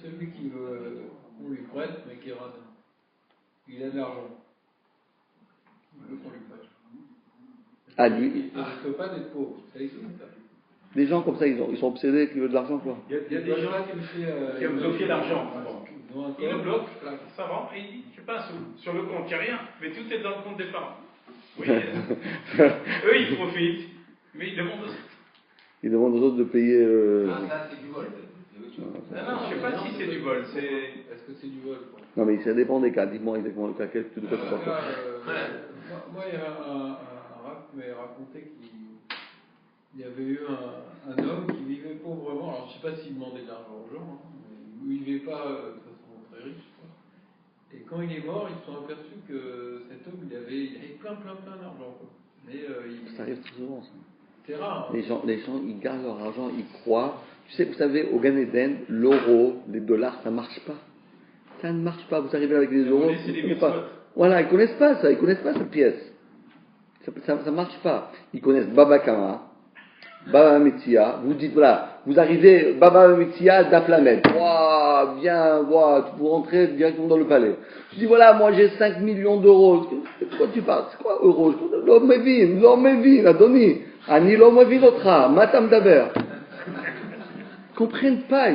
Speaker 7: Celui on lui prête, mais qui rate, il a de l'argent. Le qu'on lui prête.
Speaker 1: Ah, lui.
Speaker 7: Il ne risque pas d'être pauvre, ça existe.
Speaker 1: Les gens comme ça, ils sont obsédés qu'ils veulent de l'argent, quoi.
Speaker 5: Il y a des gens qui ont bloqué l'argent. Ils le bloquent, ça rentre, et il dit, je sais pas, sur le compte, il n'y a rien, mais tout est dans le compte d'épargne. Oui, eux, ils profitent, mais ils demandent aussi.
Speaker 1: Ils demandent aux autres de payer.
Speaker 3: Ça, c'est du vol.
Speaker 5: Non, je ne sais pas si c'est du vol.
Speaker 7: Est-ce que c'est du vol?
Speaker 1: Non, mais ça dépend des cas. Dis-moi exactement le cas. Quel tu dois
Speaker 7: Moi, il y a un rap qui m'avait raconté qu'il y avait eu un homme qui vivait pauvrement. Alors, je ne sais pas s'il demandait de l'argent aux gens, mais il ne vivait pas de façon très riche. Et quand il est mort, ils se sont aperçus que cet homme, il avait plein d'argent. Mais
Speaker 1: ça arrive très souvent, ça.
Speaker 7: C'est rare.
Speaker 1: Les gens, ils gardent leur argent, ils croient. Tu sais, vous savez, au Gan Eden, l'euro, les dollars, ça ne marche pas. Ça ne marche pas. Vous arrivez avec des euros. Voilà, ils ne connaissent pas ça. Ils ne connaissent pas cette pièce. Ça ne marche pas. Ils connaissent Baba Kama, Baba Metzia. Vous dites, voilà, vous arrivez, Baba Metzia d'Aflamed. Waouh, bien, waouh, vous rentrez directement dans le palais. Je dis, voilà, moi j'ai 5 millions d'euros. De quoi tu parles? C'est quoi euros? L'homme Mevin, Adoni. Ani l'homme Mevin Otra, Matam Daber. Ils comprennent pas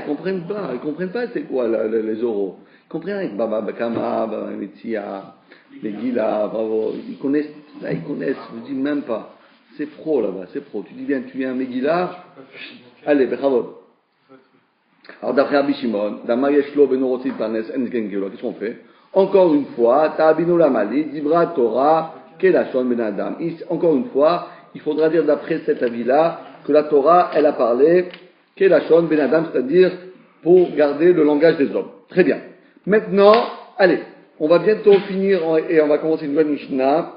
Speaker 1: c'est quoi les euros. Ils comprennent avec Baba Bakama, Baba Metzia, les Gila, bravo. Ils connaissent, je vous dis même pas. C'est pro là-bas, c'est pro. Tu dis bien, tu viens à Megillah, allez, bravo. Alors d'après Rabbi Shimon, qu'est-ce qu'on fait? Encore une fois, Ta'abinu Lamali, Dibra Torah, Kelashon Ben Adam. Encore une fois, il faudra dire d'après cet avis-là que la Torah, elle a parlé Kelashon Ben Adam, c'est-à-dire pour garder le langage des hommes. très bien. Maintenant, allez, on va bientôt finir et on va commencer une nouvelle Mishnah.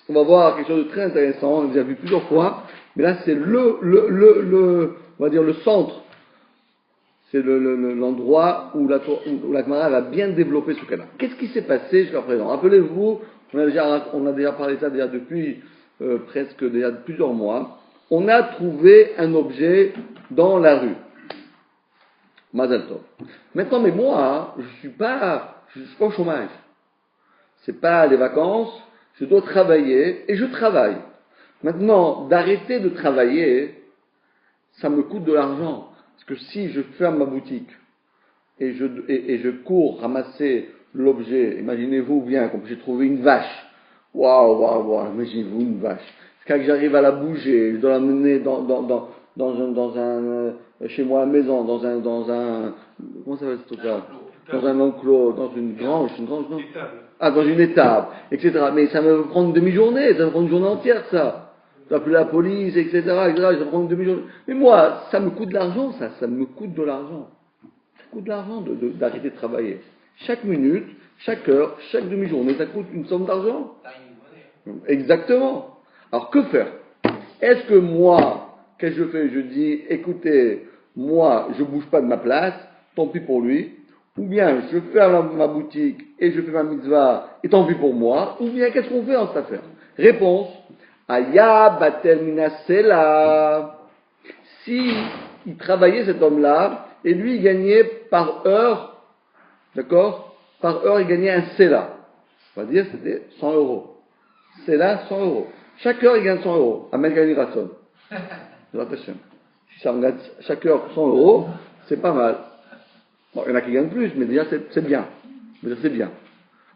Speaker 1: On va voir quelque chose de très intéressant, on l'a déjà vu plusieurs fois, mais là c'est on va dire le centre. C'est l'endroit où la Gemara va bien développer ce cas-là. Qu'est-ce qui s'est passé jusqu'à présent? Rappelez-vous, on a déjà parlé de ça déjà depuis presque déjà plusieurs mois. On a trouvé un objet dans la rue. Mazal Tov. Maintenant, mais moi, je suis pas au chômage. C'est pas les vacances. Je dois travailler et je travaille. Maintenant, d'arrêter de travailler, ça me coûte de l'argent. Parce que si je ferme ma boutique et je cours ramasser l'objet, imaginez-vous bien, comme j'ai trouvé une vache. Waouh, imaginez-vous une vache. Quand j'arrive à la bouger, je dois la mener dans un chez moi à la maison, dans un, comment ça s'appelle ce truc-là? Dans un enclos, dans une grange, non? Dans une étable, etc. Mais ça me prend une demi-journée, ça me prend une journée entière, ça. J'appelle la police, etc., ça me prend une demi-journée. Mais moi, ça me coûte de l'argent, ça me coûte de l'argent. Ça coûte de l'argent d'arrêter de travailler. Chaque minute, chaque heure, chaque demi-journée, ça coûte une somme d'argent. Exactement. Alors, que faire? Est-ce que moi, qu'est-ce que je fais? Je dis, écoutez, moi, je bouge pas de ma place, tant pis pour lui. Ou bien je ferme ma boutique et je fais ma mitzvah et tant pis pour moi, ou bien qu'est-ce qu'on fait en cette affaire? Réponse, Aya batel minasela. Si il travaillait cet homme-là, et lui il gagnait par heure, d'accord? Par heure il gagnait un sela. On va dire c'était 100 euros. Sela, 100 euros. Chaque heure il gagne 100 euros. Amen Gani Ratson. Si ça me gagne chaque heure 100 euros, c'est pas mal. Bon, il y en a qui gagnent plus, mais déjà c'est bien. C'est bien.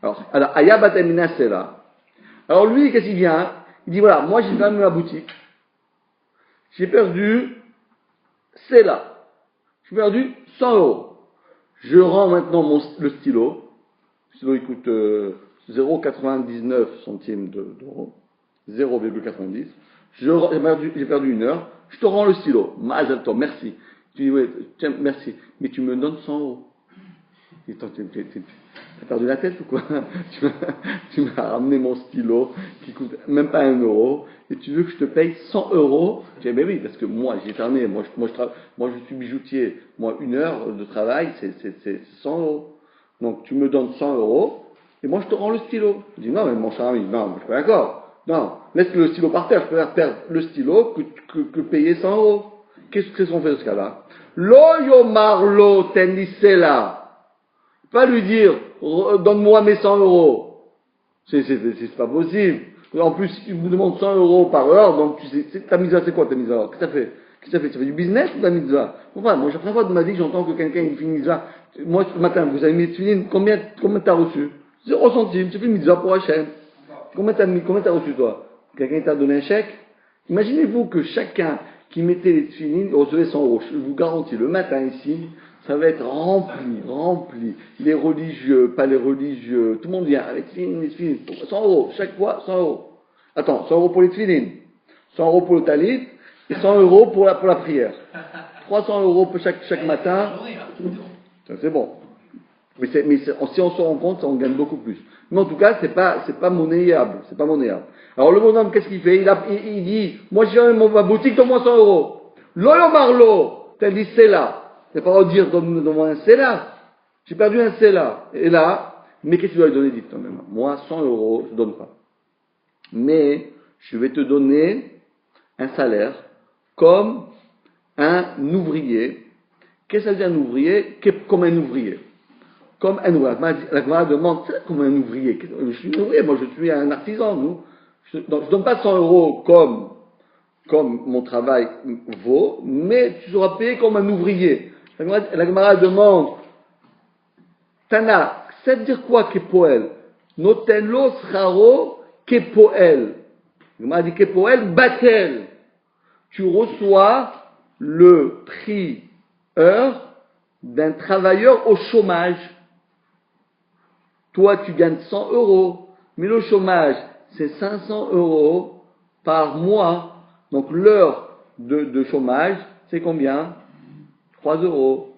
Speaker 1: Alors, Aya Batemina c'est là. Alors lui, qu'est-ce qu'il vient? Il dit voilà, moi j'ai fermé ma boutique. J'ai perdu, c'est là. J'ai perdu 100 euros. Je rends maintenant le stylo. Le stylo il coûte 0,99 centimes d'euros. 0,90. J'ai perdu une heure. Je te rends le stylo. Mazal Tov, merci. Tu dis, oui, tiens, merci, mais tu me donnes 100 euros. T'as perdu la tête ou quoi? Tu m'as ramené mon stylo qui coûte même pas 1 euro et tu veux que je te paye 100 euros? Je dis, ben oui, parce que moi j'ai terminé, moi je suis bijoutier, moi une heure de travail c'est 100 euros. Donc tu me donnes 100 euros et moi je te rends le stylo. Je dis, non, mais mon cher ami, non, je suis pas d'accord. Non, laisse le stylo par terre, je préfère perdre le stylo que payer 100 euros. Qu'est-ce qu'on fait dans ce cas-là? Lo yomar lo tenisela. Pas lui dire, donne-moi mes 100 euros. C'est pas possible. En plus, il vous demande 100 euros par heure, donc tu sais, ta mitzvah, c'est quoi ta mitzvah? Qu'est-ce que ça fait? Qu'est-ce que ça fait? Ça fait du business ou ta mitzvah? Enfin, moi, la première fois de ma vie que j'entends que quelqu'un il fait une mitzvah. Moi, ce matin, vous avez mis une combien t'as reçu? 0 centime, tu fais une mitzvah pour Hachem. Combien t'as reçu, toi? Quelqu'un t'a donné un chèque? Imaginez-vous que chacun qui mettait les tefilines recevait 100 euros. Je vous garantis, le matin ici, ça va être rempli. Les religieux, pas les religieux, tout le monde vient avec les tefilines. 100 euros, chaque fois, 100 euros. Attends, 100 euros pour les tefilines, 100 euros pour le talit, et 100 euros pour la prière. 300 euros pour chaque matin. Ça, c'est bon. Mais si on se rend compte, on gagne beaucoup plus. Mais en tout cas, c'est pas monnayable. Alors le bonhomme, qu'est-ce qu'il fait? Il dit, moi j'ai ma boutique, donne-moi 100 euros. Lolo Marlo, t'as dit c'est là. C'est pas dire donne-moi un c'est là. J'ai perdu un c'est là. Et là, mais qu'est-ce que tu dois lui donner? Dites quand même. Moi, 100 euros, je donne pas. Mais je vais te donner un salaire comme un ouvrier. Qu'est-ce que ça veut dire un ouvrier? Comme un ouvrier. Comme un ouvrier. La Gemara demande, c'est comme un ouvrier. Je suis un ouvrier, moi je suis un artisan, nous. Je ne donne pas 100 euros comme mon travail vaut, mais tu seras payé comme un ouvrier. La Gemara demande, Tana, ça veut dire quoi Kepoel? Notenlo sraro Kepoel. La Gemara dit Kepoel batel. Tu reçois le prix heure d'un travailleur au chômage. Toi, tu gagnes 100 euros, mais le chômage, c'est 500 euros par mois. Donc, l'heure de chômage, c'est combien? 3 euros.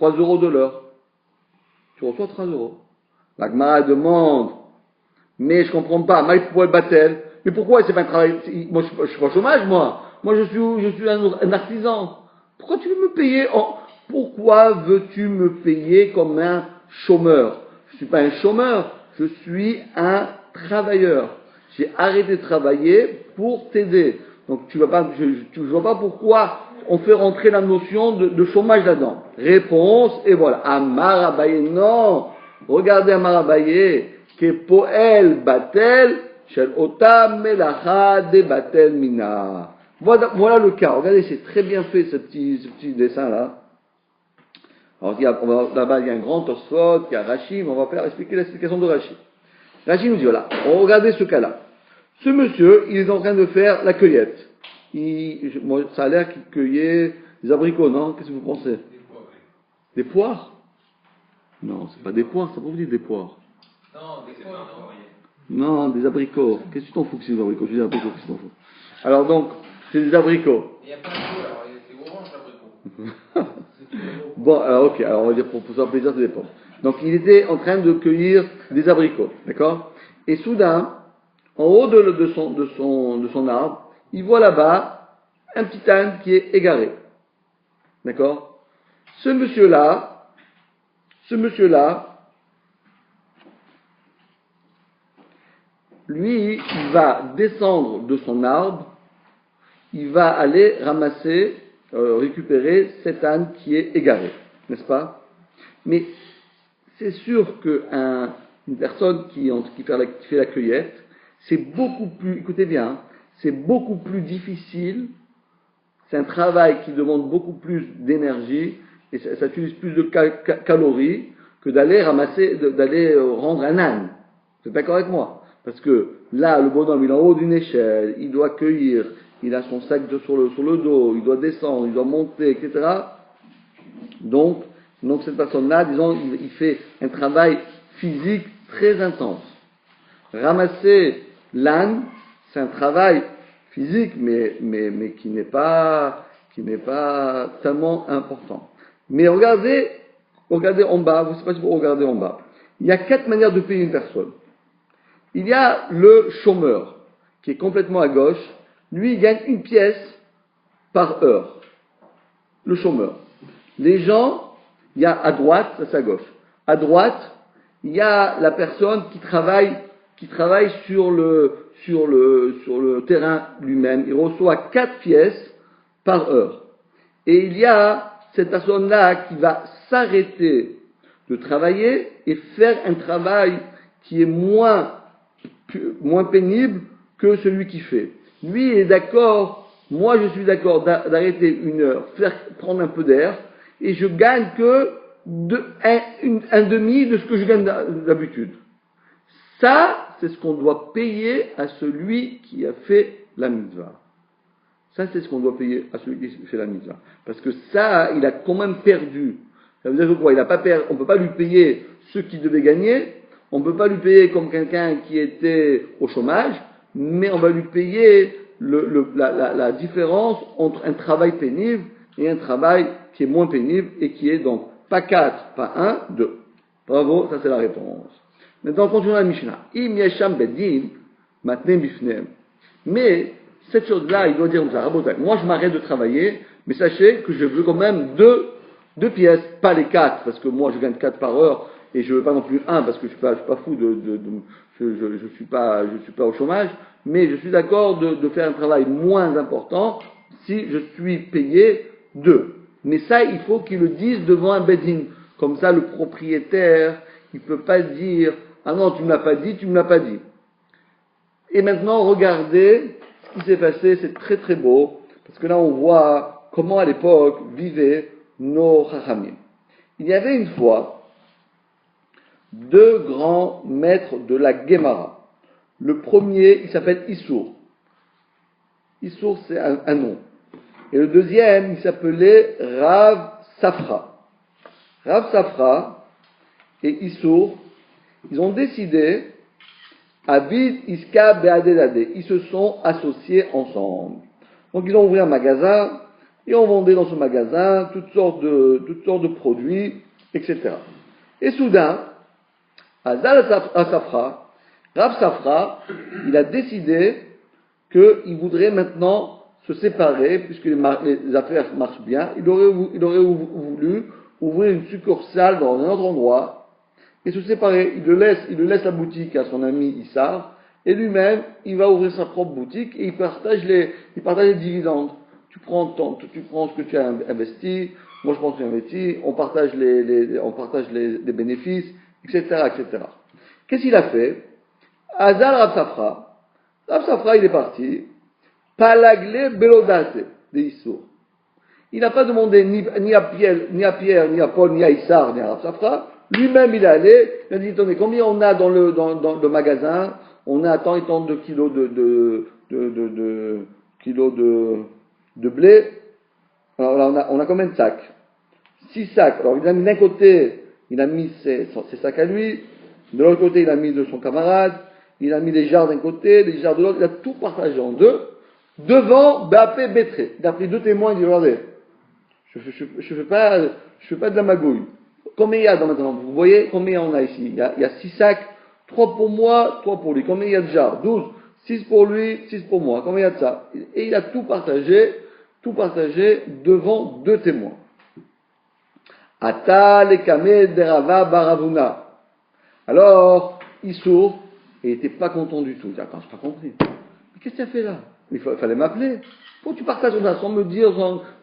Speaker 1: 3 euros de l'heure. Tu reçois 3 euros. La Gemara demande, mais je comprends pas, Maïf pour le Batel. Mais pourquoi c'est pas un travail? Moi, je suis pas au chômage, moi. Moi, je suis un artisan. Pourquoi tu veux me payer pourquoi veux-tu me payer comme un chômeur? Je suis pas un chômeur, je suis un travailleur. J'ai arrêté de travailler pour t'aider. Donc, je vois pas pourquoi on fait rentrer la notion de chômage là-dedans. Réponse, et voilà. Amar Abaye, non. Regardez Amar Abaye, que poel batel, shel ota melacha de batel mina. Voilà le cas. Regardez, c'est très bien fait ce petit dessin là. Alors là-bas il y a un grand Tosfot, il y a Rashi, mais on va faire expliquer l'explication de Rashi. Rashi nous dit voilà, regardez ce cas-là. Ce monsieur, il est en train de faire la cueillette. Ça a l'air qu'il cueillait des abricots, non? Qu'est-ce que vous pensez? Des poires? Non, c'est pas des poires, ça peut vous dire des poires.
Speaker 7: Non, des poires,
Speaker 1: non, des abricots. Qu'est-ce que tu t'en fous que c'est des abricots? Je dis des abricots, qu'est-ce que tu t'en fous? Alors donc, c'est des abricots.
Speaker 7: Il n'y a pas de goût, alors c'est orange l'abricot.
Speaker 1: Bon, alors ok, alors on va dire pour faire plaisir, ça dépend. Donc il était en train de cueillir des abricots, d'accord? Et soudain, en haut de son arbre, il voit là-bas un petit âne qui est égaré, d'accord? Ce monsieur-là, lui, il va descendre de son arbre, il va aller récupérer cet âne qui est égaré, n'est-ce pas? Mais c'est sûr qu'une personne qui fait la cueillette, c'est beaucoup plus, écoutez bien, c'est beaucoup plus difficile, c'est un travail qui demande beaucoup plus d'énergie, et ça utilise plus de calories que d'aller rendre un âne. Vous êtes d'accord avec moi? Parce que là, le bonhomme, il est en haut d'une échelle, il doit cueillir, il a son sac sur le dos, il doit descendre, il doit monter, etc. Donc cette personne-là, disons, il fait un travail physique très intense. Ramasser l'âne, c'est un travail physique, mais qui n'est pas tellement important. Mais regardez en bas, vous ne savez pas si vous regardez en bas. Il y a 4 manières de payer une personne. Il y a le chômeur, qui est complètement à gauche. Lui, il gagne 1 pièce par heure. Le chômeur. Les gens, il y a à droite, ça c'est à gauche. À droite, il y a la personne qui travaille sur le terrain lui-même. Il reçoit 4 pièces par heure. Et il y a cette personne-là qui va s'arrêter de travailler et faire un travail qui est moins pénible que celui qui fait. Lui, il est d'accord, moi je suis d'accord d'arrêter 1 heure, prendre un peu d'air, et je gagne que un demi de ce que je gagne d'habitude. Ça, c'est ce qu'on doit payer à celui qui a fait la mitzvah. Ça, c'est ce qu'on doit payer à celui qui fait la mitzvah. Parce que ça, il a quand même perdu. Ça veut dire quoi? On ne peut pas lui payer ce qu'il devait gagner, on ne peut pas lui payer comme quelqu'un qui était au chômage, mais on va lui payer la différence entre un travail pénible et un travail qui est moins pénible et qui est donc pas 4, pas 1, 2. Bravo, ça c'est la réponse. Maintenant, continuons la Mishnah. Im yesham bedin, matnem bifnem. Mais cette chose-là, il doit dire comme ça, moi je m'arrête de travailler, mais sachez que je veux quand même 2 pièces, pas les 4, parce que moi je gagne 4 par heure, et je veux pas non plus 1, parce que je suis pas fou je suis pas au chômage, mais je suis d'accord de faire un travail moins important si je suis payé 2. Mais ça, il faut qu'ils le disent devant un bedin. Comme ça, le propriétaire, il peut pas dire, ah non, tu me l'as pas dit, tu me l'as pas dit. Et maintenant, regardez ce qui s'est passé, c'est très très beau, parce que là on voit comment à l'époque vivaient nos chachamim. Il y avait une fois 2 grands maîtres de la Gemara. Le premier, il s'appelle Issour. Issour, c'est un nom. Et le deuxième, il s'appelait Rav Safra. Rav Safra et Issour, ils ont décidé, Abid Iska Beadedade, ils se sont associés ensemble. Donc ils ont ouvert un magasin Et on vendait dans ce magasin toutes sortes de produits, etc. Et soudain, Azal Safra, Rav Safra, il a décidé qu'il voudrait maintenant se séparer, puisque les affaires marchent bien. Il aurait voulu ouvrir une succursale dans un autre endroit et se séparer. Il laisse la boutique à son ami Issar, et lui-même, il va ouvrir sa propre boutique et il partage les dividendes. Tu prends ce que tu as investi, moi je prends ce que j'ai investi, on partage les bénéfices, etc., etc. Qu'est-ce qu'il a fait? Azal Rav Safra, il est parti, palagle belodate, des Issour. Il n'a pas demandé ni à Pierre, ni à Paul, ni à Issar, ni à Rav Safra. Lui-même, il est allé, il a dit, attendez, combien on a dans le magasin? On a tant et tant de kilos de blé. Alors là, on a combien de sacs? 6 sacs. Alors il a mis d'un côté, il a mis ses sacs à lui, de l'autre côté, il a mis de son camarade, il a mis les jarres d'un côté, les jarres de l'autre, il a tout partagé en deux, devant Bapé Bétré. Il a pris 2 témoins, il dit, regardez, je fais pas de la magouille. Combien il y a maintenant? Vous voyez combien on a ici? Il y a 6 sacs, 3 pour moi, 3 pour lui. Combien il y a de jarres? 12. 6 pour lui, 6 pour moi. Combien il y a de ça? Et il a tout partagé devant 2 témoins. Ata lekame derava baravuna. Alors, Issour, il n'était pas content du tout. Il dit, attends, je n'ai pas compris. Mais qu'est-ce que tu as fait là? Il fallait m'appeler. Pourquoi tu partages ça sans me dire,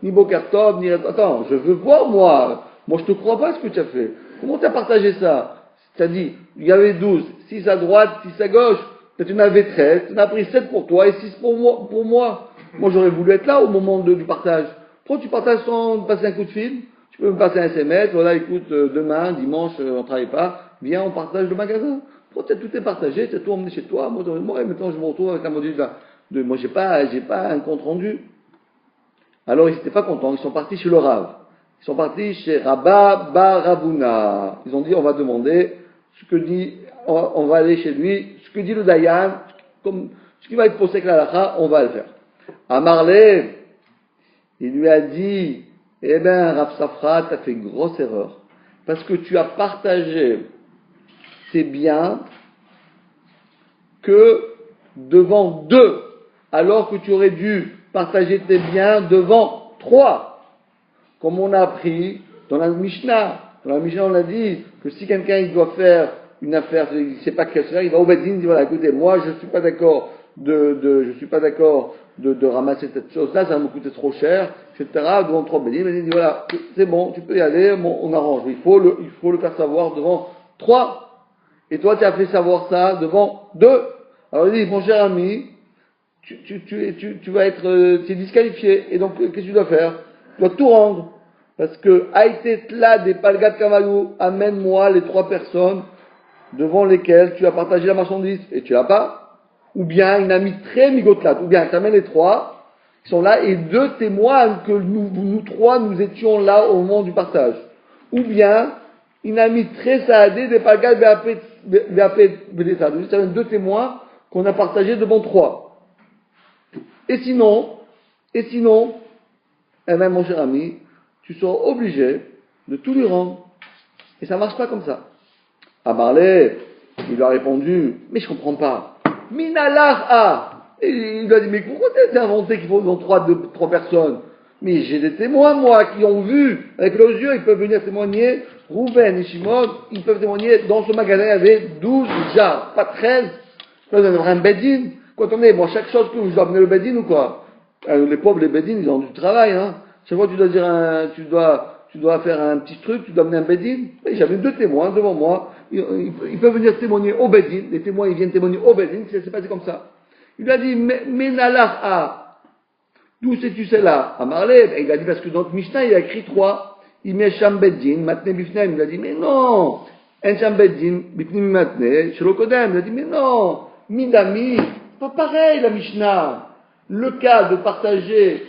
Speaker 1: ni Bokartov, ni... Attends, je veux voir, moi. Moi, je te crois pas ce que tu as fait. Comment tu as partagé ça? C'est-à-dire, il y avait 12, 6 à droite, 6 à gauche. Tu en avais 13, tu en as pris 7 pour toi et 6 pour moi. Moi, j'aurais voulu être là au moment du partage. Pourquoi tu partages sans passer un coup de fil? Tu peux me passer un SMS, voilà, écoute, demain, dimanche, on ne travaille pas, viens, on partage le magasin. Pourquoi tout est partagé, tu as tout emmené chez toi, moi, maintenant, je me retrouve avec un module moi, j'ai pas un compte rendu. Alors, ils n'étaient pas contents, ils sont partis chez le Rav. Ils sont partis chez Rabba Baravuna. Ils ont dit, on va demander on va aller chez lui, ce que dit le Dayan, comme ce qui va être posé avec la halakha, on va le faire. À Marley, il lui a dit, eh ben, Rav Safra, tu as fait une grosse erreur. Parce que tu as partagé tes biens que devant 2, alors que tu aurais dû partager tes biens devant 3. Comme on a appris dans la Mishnah. Dans la Mishnah, on a dit que si quelqu'un il doit faire une affaire, il ne sait pas quelle faire, il va au Bedin, il dit voilà, écoutez, moi je ne suis pas d'accord de ramasser cette chose-là, ça va me coûter trop cher, etc. Devant 3 Bedin, il dit voilà, c'est bon, tu peux y aller, bon, on arrange. Il faut le faire savoir devant 3. Et toi, tu as fait savoir ça devant 2. Alors il dit, mon cher ami, tu vas être, tu es disqualifié. Et donc, qu'est-ce que tu dois faire? Tu dois tout rendre. Parce que, Aïté Tla des Palgat Kamalou, amène-moi les 3 personnes devant lesquelles tu as partagé la marchandise. Et tu l'as pas. Ou bien, il a mis très migotlat. Ou bien, tu amènes les 3, qui sont là, et 2 témoignent que nous 3, nous étions là au moment du partage. Ou bien, il a mis très saadé des Palgat BAP Bédessa. Donc, ça 2 témoins qu'on a partagé devant 3. Et sinon, eh bien, mon cher ami, tu seras obligé de tout lui rendre. Et ça ne marche pas comme ça. À Marley, il lui a répondu, mais je comprends pas. Minalar Et il lui a dit, mais pourquoi t'as inventé qu'il faut dans 3 personnes? Mais j'ai des témoins, moi, qui ont vu, avec leurs yeux, ils peuvent venir témoigner. Rouven et Shimon, ils peuvent témoigner, dans ce magasin, il y avait 12 jarres, pas 13. Là, vous allez avoir un bedin. Quoi, attendez, moi, chaque chose que vous dois amener le bedin ou quoi? Les pauvres, les bedins, ils ont du travail, hein. Chaque fois, tu dois faire un petit truc, tu dois amener un bedin. J'avais 2 témoins devant moi. Ils peuvent venir témoigner au bedin. Les témoins, ils viennent témoigner au bedin. C'est passé comme ça. Il lui a dit, Menalar d'où sais-tu cela? À Marley, il a dit, parce que dans le Mishnah, il a écrit 3. Il met Sham Beddin, Matne Bifnem. Il a dit, mais non! Un Sham Beddin, Bifnim Matne, Shalokodem. Il a dit, mais non! Midami, pas pareil la Mishnah. Le cas de partager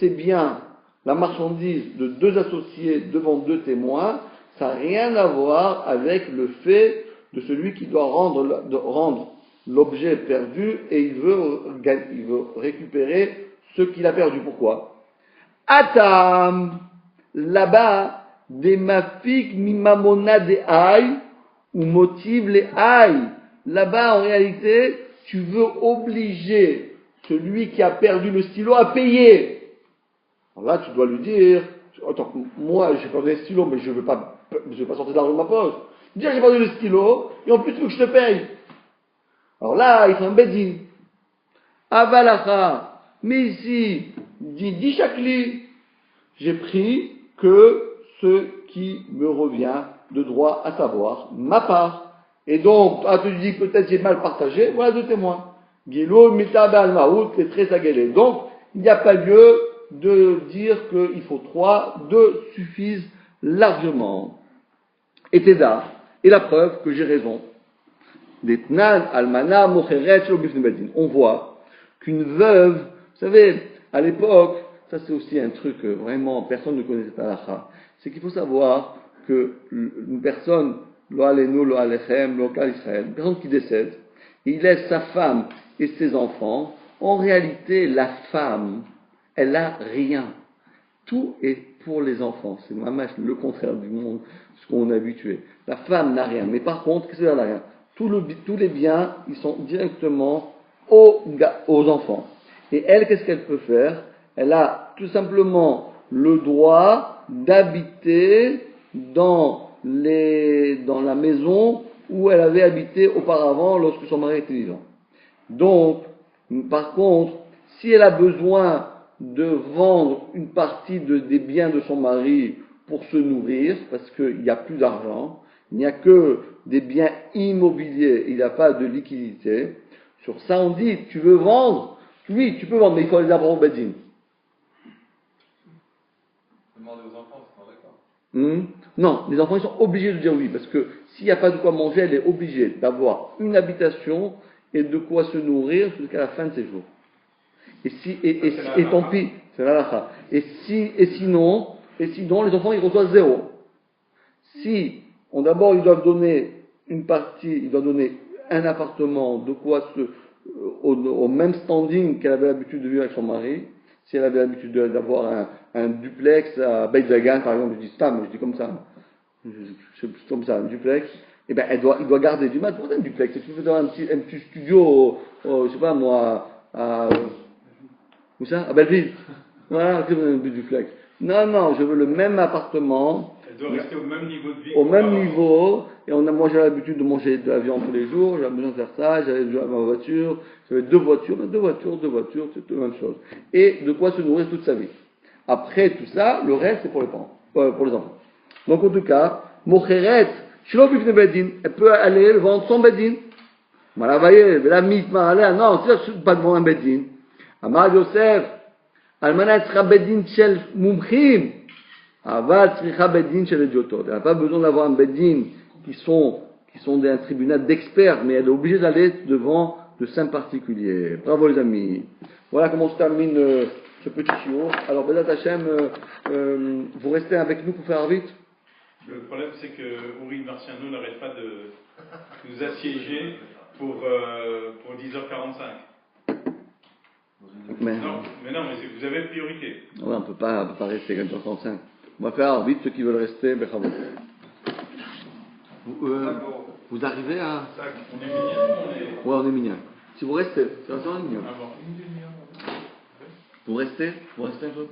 Speaker 1: ses biens, la marchandise de 2 associés devant 2 témoins, ça n'a rien à voir avec le fait de celui qui doit rendre l'objet perdu et il veut récupérer ce qu'il a perdu. Pourquoi? Atam, là-bas, des mafik mimamona des aïe, ou motive les aïe. Là-bas, en réalité, tu veux obliger celui qui a perdu le stylo à payer. Alors là, tu dois lui dire, attends, moi, j'ai perdu le stylo, mais je ne veux pas sortir d'argent de ma poche. Dire, j'ai perdu le stylo, et en plus, tu veux que je te paye. Alors là, il fait un bedin. Avalacha, mais ici, dit Shakli, j'ai pris que ce qui me revient de droit, à savoir ma part. Et donc, tu dis peut-être j'ai mal partagé, voilà deux témoins. Gilo, Mita, Balmaout, les très aguélés. Donc, il n'y a pas lieu de dire qu'il faut 3, 2 suffisent largement. Et Teda, et la preuve que j'ai raison. On voit qu'une veuve, vous savez, à l'époque, ça c'est aussi un truc vraiment, personne ne connaissait pas l'Acha, c'est qu'il faut savoir que une personne, lo alenu, lo alechem, lo kal Israël, une personne qui décède, il laisse sa femme et ses enfants, en réalité, la femme, elle a rien. Tout est pour les enfants. C'est vraiment le contraire du monde, ce qu'on est habitué. La femme n'a rien. Mais par contre, qu'est-ce qu'elle n'a rien? Tous les biens, ils sont directement aux enfants. Et elle, qu'est-ce qu'elle peut faire? Elle a tout simplement le droit d'habiter dans la maison où elle avait habité auparavant lorsque son mari était vivant. Donc, par contre, si elle a besoin de vendre une partie des biens de son mari pour se nourrir, parce qu'il n'y a plus d'argent, il n'y a que des biens immobiliers, il n'y a pas de liquidité. Sur ça, on dit, tu veux vendre? Oui, tu peux vendre, mais il faut les avoir au Bedin.
Speaker 3: Demander aux enfants, c'est pas d'accord.
Speaker 1: Non, les enfants, ils sont obligés de dire oui, parce que s'il n'y a pas de quoi manger, elle est obligée d'avoir une habitation et de quoi se nourrir jusqu'à la fin de ses jours. Et tant pis, c'est la lacha. Et sinon, les enfants, ils reçoivent 0. Si, d'abord, ils doivent donner une partie, ils doivent donner un appartement, de quoi au même standing qu'elle avait l'habitude de vivre avec son mari. Si elle avait l'habitude d'avoir un duplex à Beit Dagan, par exemple, je dis comme ça, un duplex, eh ben, il doit garder du mal pour un duplex. Si tu veux avoir un petit studio, je sais pas moi, où ça? À Belleville. Voilà, que vous avez du duplex. Non, je veux le même appartement.
Speaker 5: Elle doit rester au même niveau de vie.
Speaker 1: Au même niveau. Et moi, j'avais l'habitude de manger de la viande tous les jours, j'avais besoin de faire ça, j'avais ma voiture, j'avais deux voitures, c'est la même chose. Et de quoi se nourrir toute sa vie. Après tout ça, le reste, c'est pour les parents, pour les enfants. Donc, en tout cas, Mocheret, Shilobifne Bedin, elle peut aller vendre son Bedin. Malavaye, la mitma, non, c'est pas devant un Bedin. Amar Yosef, Almana tzricha bedin shel mumchim, aval tzricha bedin shel idiotot. Elle n'a pas besoin d'avoir un bedin qui sont un tribunal d'experts, mais elle est obligée d'aller devant de saints particuliers. Bravo les amis. Voilà comment se termine ce petit shiur. Alors Bezat Hashem, vous restez avec nous pour faire vite.
Speaker 5: Le problème c'est que Uri Marciano n'arrête pas de nous assiéger pour 10h45.
Speaker 1: Mais
Speaker 5: non, mais vous avez priorité.
Speaker 1: Ouais, on peut pas rester 15h35. On va faire vite ceux qui veulent rester. Bravo. Vous arrivez à...
Speaker 5: On est mignon.
Speaker 1: Ouais, on est mignon. Si vous restez, c'est un mignon. Vous restez un peu.